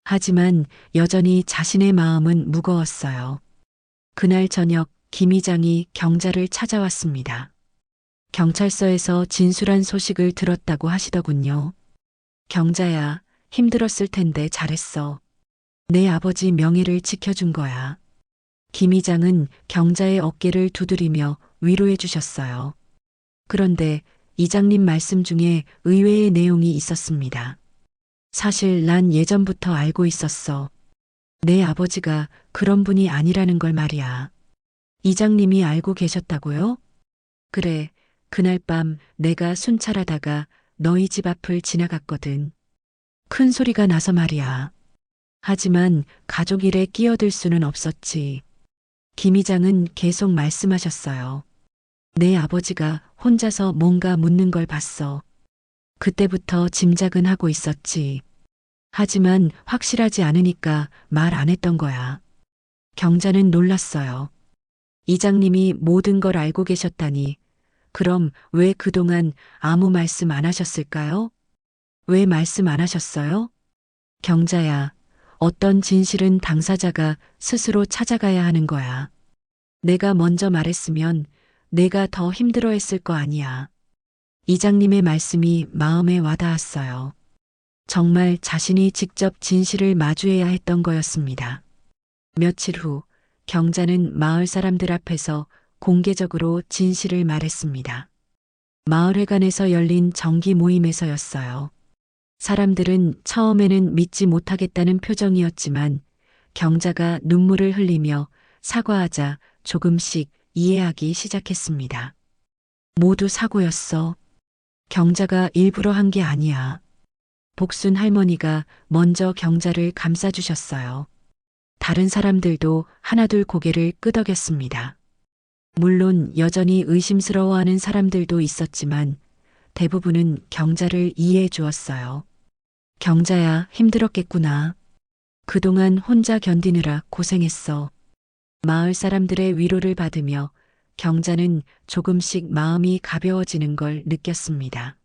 하지만 여전히 자신의 마음은 무거웠어요. 그날 저녁 김 이장이 경자를 찾아왔습니다. 경찰서에서 진술한 소식을 들었다고 하시더군요. 경자야, 힘들었을 텐데 잘했어. 내 아버지 명예를 지켜준 거야. 김 이장은 경자의 어깨를 두드리며 위로해 주셨어요. 그런데 이장님 말씀 중에 의외의 내용이 있었습니다. 사실 난 예전부터 알고 있었어. 내 아버지가 그런 분이 아니라는 걸 말이야. 이장님이 알고 계셨다고요? 그래, 그날 밤 내가 순찰하다가 너희 집 앞을 지나갔거든. 큰 소리가 나서 말이야. 하지만 가족 일에 끼어들 수는 없었지. 김 이장은 계속 말씀하셨어요. 내 아버지가 혼자서 뭔가 묻는 걸 봤어. 그때부터 짐작은 하고 있었지. 하지만 확실하지 않으니까 말 안 했던 거야. 경자는 놀랐어요. 이장님이 모든 걸 알고 계셨다니 그럼 왜 그동안 아무 말씀 안 하셨을까요? 왜 말씀 안 하셨어요? 경자야, 어떤 진실은 당사자가 스스로 찾아가야 하는 거야. 내가 먼저 말했으면 내가 더 힘들어 했을 거 아니야. 이장님의 말씀이 마음에 와닿았어요. 정말 자신이 직접 진실을 마주해야 했던 거였습니다. 며칠 후 경자는 마을 사람들 앞에서 공개적으로 진실을 말했습니다. 마을회관에서 열린 정기 모임에서였어요. 사람들은 처음에는 믿지 못하겠다는 표정이었지만 경자가 눈물을 흘리며 사과하자 조금씩 이해하기 시작했습니다. 모두 사고였어. 경자가 일부러 한 게 아니야. 복순 할머니가 먼저 경자를 감싸주셨어요. 다른 사람들도 하나둘 고개를 끄덕였습니다. 물론 여전히 의심스러워하는 사람들도 있었지만 대부분은 경자를 이해해 주었어요. 경자야, 힘들었겠구나. 그동안 혼자 견디느라 고생했어. 마을 사람들의 위로를 받으며 경자는 조금씩 마음이 가벼워지는 걸 느꼈습니다.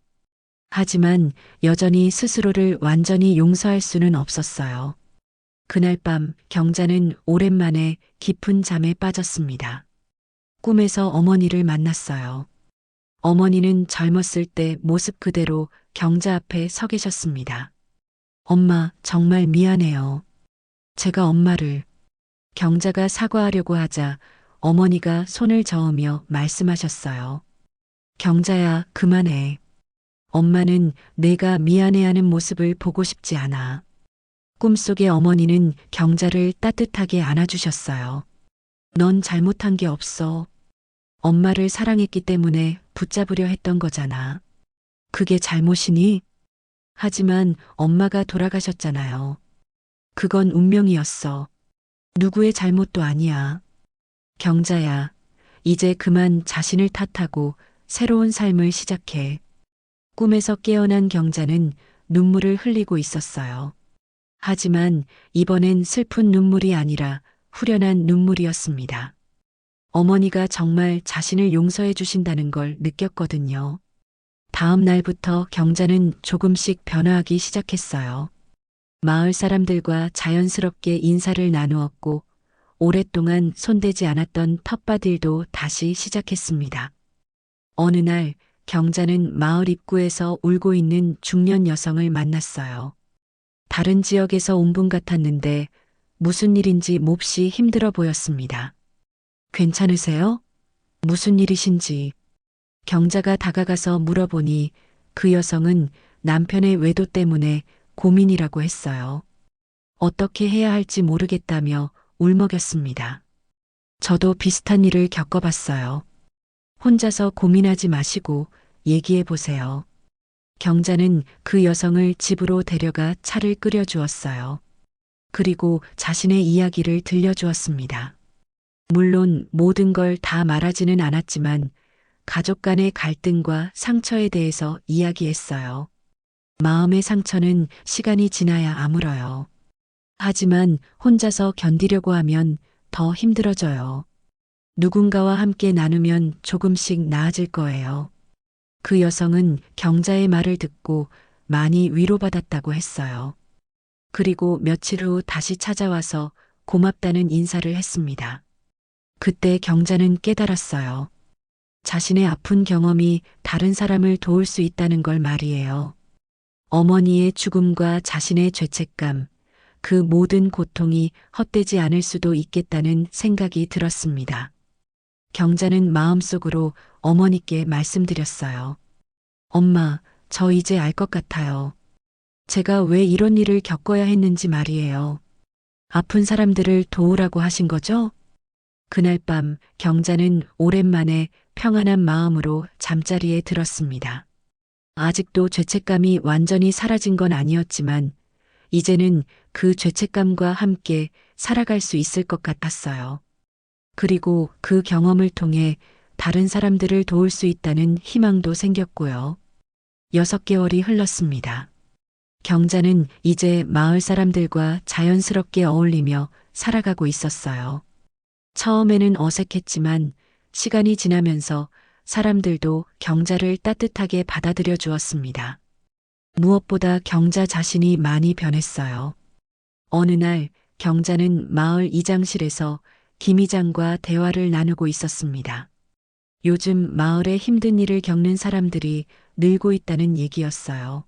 하지만 여전히 스스로를 완전히 용서할 수는 없었어요. 그날 밤 경자는 오랜만에 깊은 잠에 빠졌습니다. 꿈에서 어머니를 만났어요. 어머니는 젊었을 때 모습 그대로 경자 앞에 서 계셨습니다. 엄마, 정말 미안해요. 제가 엄마를. 경자가 사과하려고 하자 어머니가 손을 저으며 말씀하셨어요. 경자야, 그만해. 엄마는 내가 미안해하는 모습을 보고 싶지 않아. 꿈속의 어머니는 경자를 따뜻하게 안아주셨어요. 넌 잘못한 게 없어. 엄마를 사랑했기 때문에 붙잡으려 했던 거잖아. 그게 잘못이니? 하지만 엄마가 돌아가셨잖아요. 그건 운명이었어. 누구의 잘못도 아니야. 경자야, 이제 그만 자신을 탓하고 새로운 삶을 시작해. 꿈에서 깨어난 경자는 눈물을 흘리고 있었어요. 하지만 이번엔 슬픈 눈물이 아니라 후련한 눈물이었습니다. 어머니가 정말 자신을 용서해 주신다는 걸 느꼈거든요. 다음 날부터 경자는 조금씩 변화하기 시작했어요. 마을 사람들과 자연스럽게 인사를 나누었고 오랫동안 손대지 않았던 텃밭일도 다시 시작했습니다. 어느 날 경자는 마을 입구에서 울고 있는 중년 여성을 만났어요. 다른 지역에서 온 분 같았는데 무슨 일인지 몹시 힘들어 보였습니다. 괜찮으세요? 무슨 일이신지. 경자가 다가가서 물어보니 그 여성은 남편의 외도 때문에 고민이라고 했어요. 어떻게 해야 할지 모르겠다며 울먹였습니다. 저도 비슷한 일을 겪어봤어요. 혼자서 고민하지 마시고 얘기해 보세요. 경자는 그 여성을 집으로 데려가 차를 끓여 주었어요. 그리고 자신의 이야기를 들려주었습니다. 물론 모든 걸 다 말하지는 않았지만 가족 간의 갈등과 상처에 대해서 이야기했어요. 마음의 상처는 시간이 지나야 아물어요. 하지만 혼자서 견디려고 하면 더 힘들어져요. 누군가와 함께 나누면 조금씩 나아질 거예요. 그 여성은 경자의 말을 듣고 많이 위로받았다고 했어요. 그리고 며칠 후 다시 찾아와서 고맙다는 인사를 했습니다. 그때 경자는 깨달았어요. 자신의 아픈 경험이 다른 사람을 도울 수 있다는 걸 말이에요. 어머니의 죽음과 자신의 죄책감, 그 모든 고통이 헛되지 않을 수도 있겠다는 생각이 들었습니다. 경자는 마음속으로 어머니께 말씀드렸어요. 엄마, 저 이제 알 것 같아요. 제가 왜 이런 일을 겪어야 했는지 말이에요. 아픈 사람들을 도우라고 하신 거죠? 그날 밤 경자는 오랜만에 평안한 마음으로 잠자리에 들었습니다. 아직도 죄책감이 완전히 사라진 건 아니었지만 이제는 그 죄책감과 함께 살아갈 수 있을 것 같았어요. 그리고 그 경험을 통해 다른 사람들을 도울 수 있다는 희망도 생겼고요. 6개월이 흘렀습니다. 경자는 이제 마을 사람들과 자연스럽게 어울리며 살아가고 있었어요. 처음에는 어색했지만 시간이 지나면서 사람들도 경자를 따뜻하게 받아들여 주었습니다. 무엇보다 경자 자신이 많이 변했어요. 어느 날 경자는 마을 이장실에서 김 이장과 대화를 나누고 있었습니다. 요즘 마을에 힘든 일을 겪는 사람들이 늘고 있다는 얘기였어요.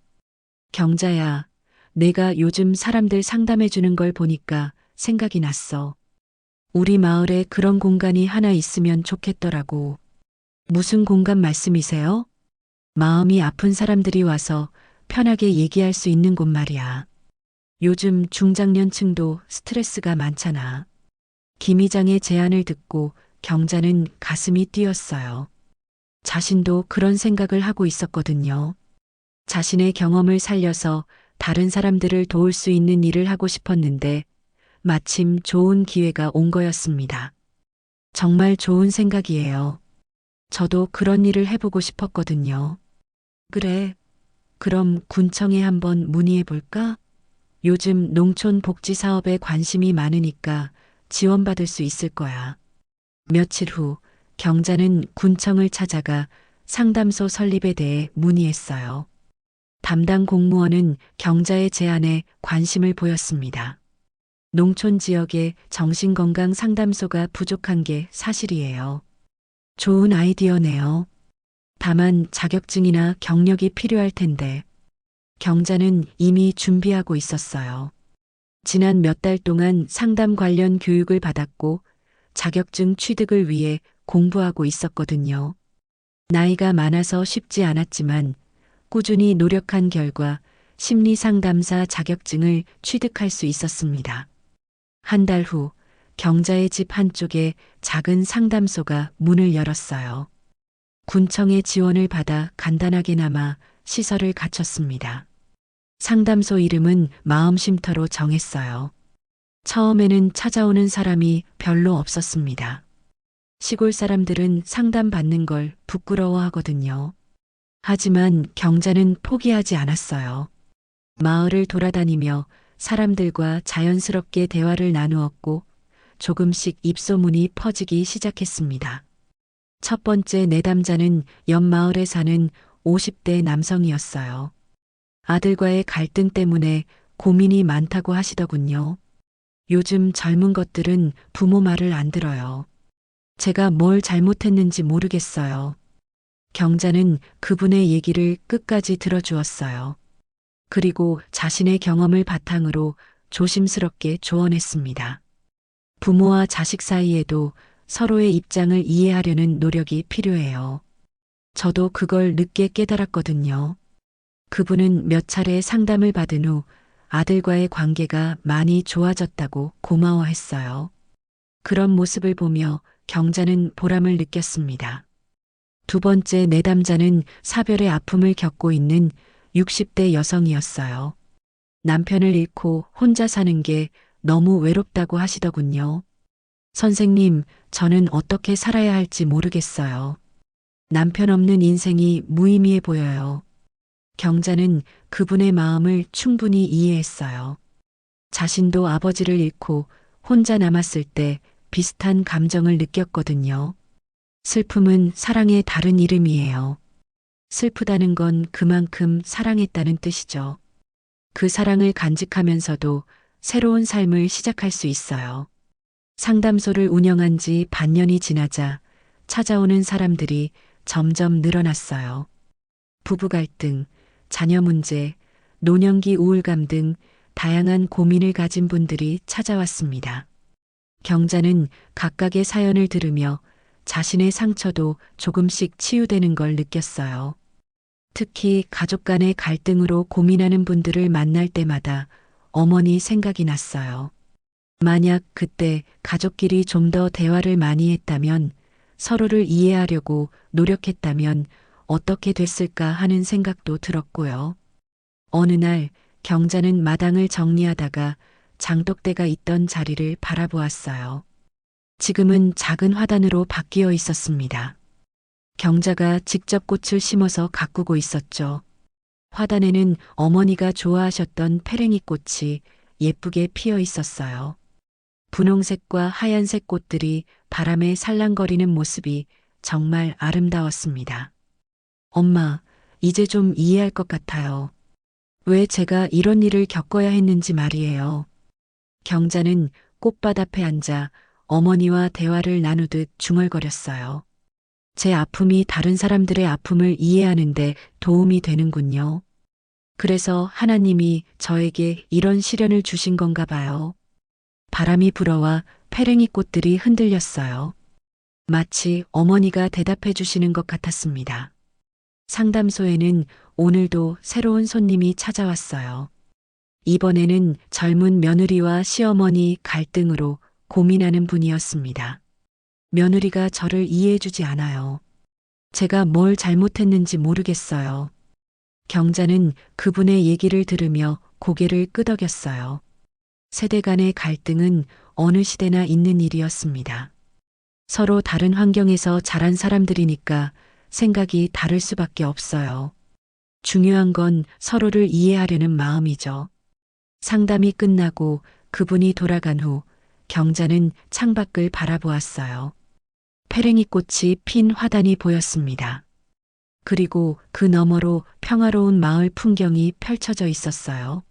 경자야, 내가 요즘 사람들 상담해 주는 걸 보니까 생각이 났어. 우리 마을에 그런 공간이 하나 있으면 좋겠더라고. 무슨 공간 말씀이세요? 마음이 아픈 사람들이 와서 편하게 얘기할 수 있는 곳 말이야. 요즘 중장년층도 스트레스가 많잖아. 김 이장의 제안을 듣고 경자는 가슴이 뛰었어요. 자신도 그런 생각을 하고 있었거든요. 자신의 경험을 살려서 다른 사람들을 도울 수 있는 일을 하고 싶었는데 마침 좋은 기회가 온 거였습니다. 정말 좋은 생각이에요. 저도 그런 일을 해보고 싶었거든요. 그래, 그럼 군청에 한번 문의해 볼까? 요즘 농촌 복지 사업에 관심이 많으니까 지원받을 수 있을 거야. 며칠 후 경자는 군청을 찾아가 상담소 설립에 대해 문의했어요. 담당 공무원은 경자의 제안에 관심을 보였습니다. 농촌 지역에 정신건강 상담소가 부족한 게 사실이에요. 좋은 아이디어네요. 다만 자격증이나 경력이 필요할 텐데 경자는 이미 준비하고 있었어요. 지난 몇 달 동안 상담 관련 교육을 받았고 자격증 취득을 위해 공부하고 있었거든요. 나이가 많아서 쉽지 않았지만 꾸준히 노력한 결과 심리상담사 자격증을 취득할 수 있었습니다. 한 달 후 경자의 집 한쪽에 작은 상담소가 문을 열었어요. 군청의 지원을 받아 간단하게나마 시설을 갖췄습니다. 상담소 이름은 마음쉼터로 정했어요. 처음에는 찾아오는 사람이 별로 없었습니다. 시골 사람들은 상담받는 걸 부끄러워하거든요. 하지만 경자는 포기하지 않았어요. 마을을 돌아다니며 사람들과 자연스럽게 대화를 나누었고 조금씩 입소문이 퍼지기 시작했습니다. 첫 번째 내담자는 옆 마을에 사는 50대 남성이었어요. 아들과의 갈등 때문에 고민이 많다고 하시더군요. 요즘 젊은 것들은 부모 말을 안 들어요. 제가 뭘 잘못했는지 모르겠어요. 경자는 그분의 얘기를 끝까지 들어주었어요. 그리고 자신의 경험을 바탕으로 조심스럽게 조언했습니다. 부모와 자식 사이에도 서로의 입장을 이해하려는 노력이 필요해요. 저도 그걸 늦게 깨달았거든요. 그분은 몇 차례 상담을 받은 후 아들과의 관계가 많이 좋아졌다고 고마워했어요. 그런 모습을 보며 경자는 보람을 느꼈습니다. 두 번째 내담자는 사별의 아픔을 겪고 있는 60대 여성이었어요. 남편을 잃고 혼자 사는 게 너무 외롭다고 하시더군요. 선생님, 저는 어떻게 살아야 할지 모르겠어요. 남편 없는 인생이 무의미해 보여요. 경자는 그분의 마음을 충분히 이해했어요. 자신도 아버지를 잃고 혼자 남았을 때 비슷한 감정을 느꼈거든요. 슬픔은 사랑의 다른 이름이에요. 슬프다는 건 그만큼 사랑했다는 뜻이죠. 그 사랑을 간직하면서도 새로운 삶을 시작할 수 있어요. 상담소를 운영한 지 반년이 지나자 찾아오는 사람들이 점점 늘어났어요. 부부 갈등, 자녀 문제, 노년기 우울감 등 다양한 고민을 가진 분들이 찾아왔습니다. 경자는 각각의 사연을 들으며 자신의 상처도 조금씩 치유되는 걸 느꼈어요. 특히 가족 간의 갈등으로 고민하는 분들을 만날 때마다 어머니 생각이 났어요. 만약 그때 가족끼리 좀 더 대화를 많이 했다면, 서로를 이해하려고 노력했다면 어떻게 됐을까 하는 생각도 들었고요. 어느 날 경자는 마당을 정리하다가 장독대가 있던 자리를 바라보았어요. 지금은 작은 화단으로 바뀌어 있었습니다. 경자가 직접 꽃을 심어서 가꾸고 있었죠. 화단에는 어머니가 좋아하셨던 페랭이 꽃이 예쁘게 피어 있었어요. 분홍색과 하얀색 꽃들이 바람에 살랑거리는 모습이 정말 아름다웠습니다. 엄마, 이제 좀 이해할 것 같아요. 왜 제가 이런 일을 겪어야 했는지 말이에요. 경자는 꽃밭 앞에 앉아 어머니와 대화를 나누듯 중얼거렸어요. 제 아픔이 다른 사람들의 아픔을 이해하는데 도움이 되는군요. 그래서 하나님이 저에게 이런 시련을 주신 건가 봐요. 바람이 불어와 페랭이 꽃들이 흔들렸어요. 마치 어머니가 대답해 주시는 것 같았습니다. 상담소에는 오늘도 새로운 손님이 찾아왔어요. 이번에는 젊은 며느리와 시어머니 갈등으로 고민하는 분이었습니다. 며느리가 저를 이해해주지 않아요. 제가 뭘 잘못했는지 모르겠어요. 경자는 그분의 얘기를 들으며 고개를 끄덕였어요. 세대 간의 갈등은 어느 시대나 있는 일이었습니다. 서로 다른 환경에서 자란 사람들이니까 생각이 다를 수밖에 없어요. 중요한 건 서로를 이해하려는 마음이죠. 상담이 끝나고 그분이 돌아간 후 경자는 창밖을 바라보았어요. 페랭이 꽃이 핀 화단이 보였습니다. 그리고 그 너머로 평화로운 마을 풍경이 펼쳐져 있었어요.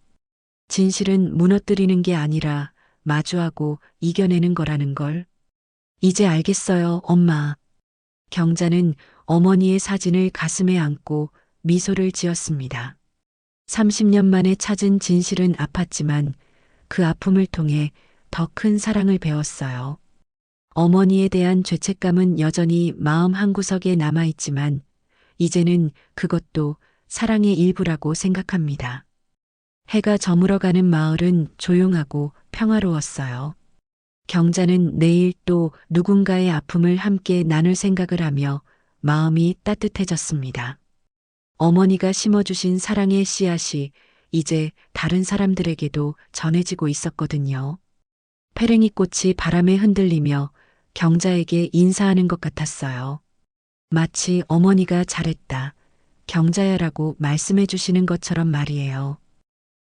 진실은 무너뜨리는 게 아니라 마주하고 이겨내는 거라는 걸. 이제 알겠어요, 엄마. 경자는 어머니의 사진을 가슴에 안고 미소를 지었습니다. 30년 만에 찾은 진실은 아팠지만 그 아픔을 통해 더 큰 사랑을 배웠어요. 어머니에 대한 죄책감은 여전히 마음 한구석에 남아있지만 이제는 그것도 사랑의 일부라고 생각합니다. 해가 저물어가는 마을은 조용하고 평화로웠어요. 경자는 내일 또 누군가의 아픔을 함께 나눌 생각을 하며 마음이 따뜻해졌습니다. 어머니가 심어주신 사랑의 씨앗이 이제 다른 사람들에게도 전해지고 있었거든요. 페랭이 꽃이 바람에 흔들리며 경자에게 인사하는 것 같았어요. 마치 어머니가 잘했다, 경자야라고 말씀해 주시는 것처럼 말이에요.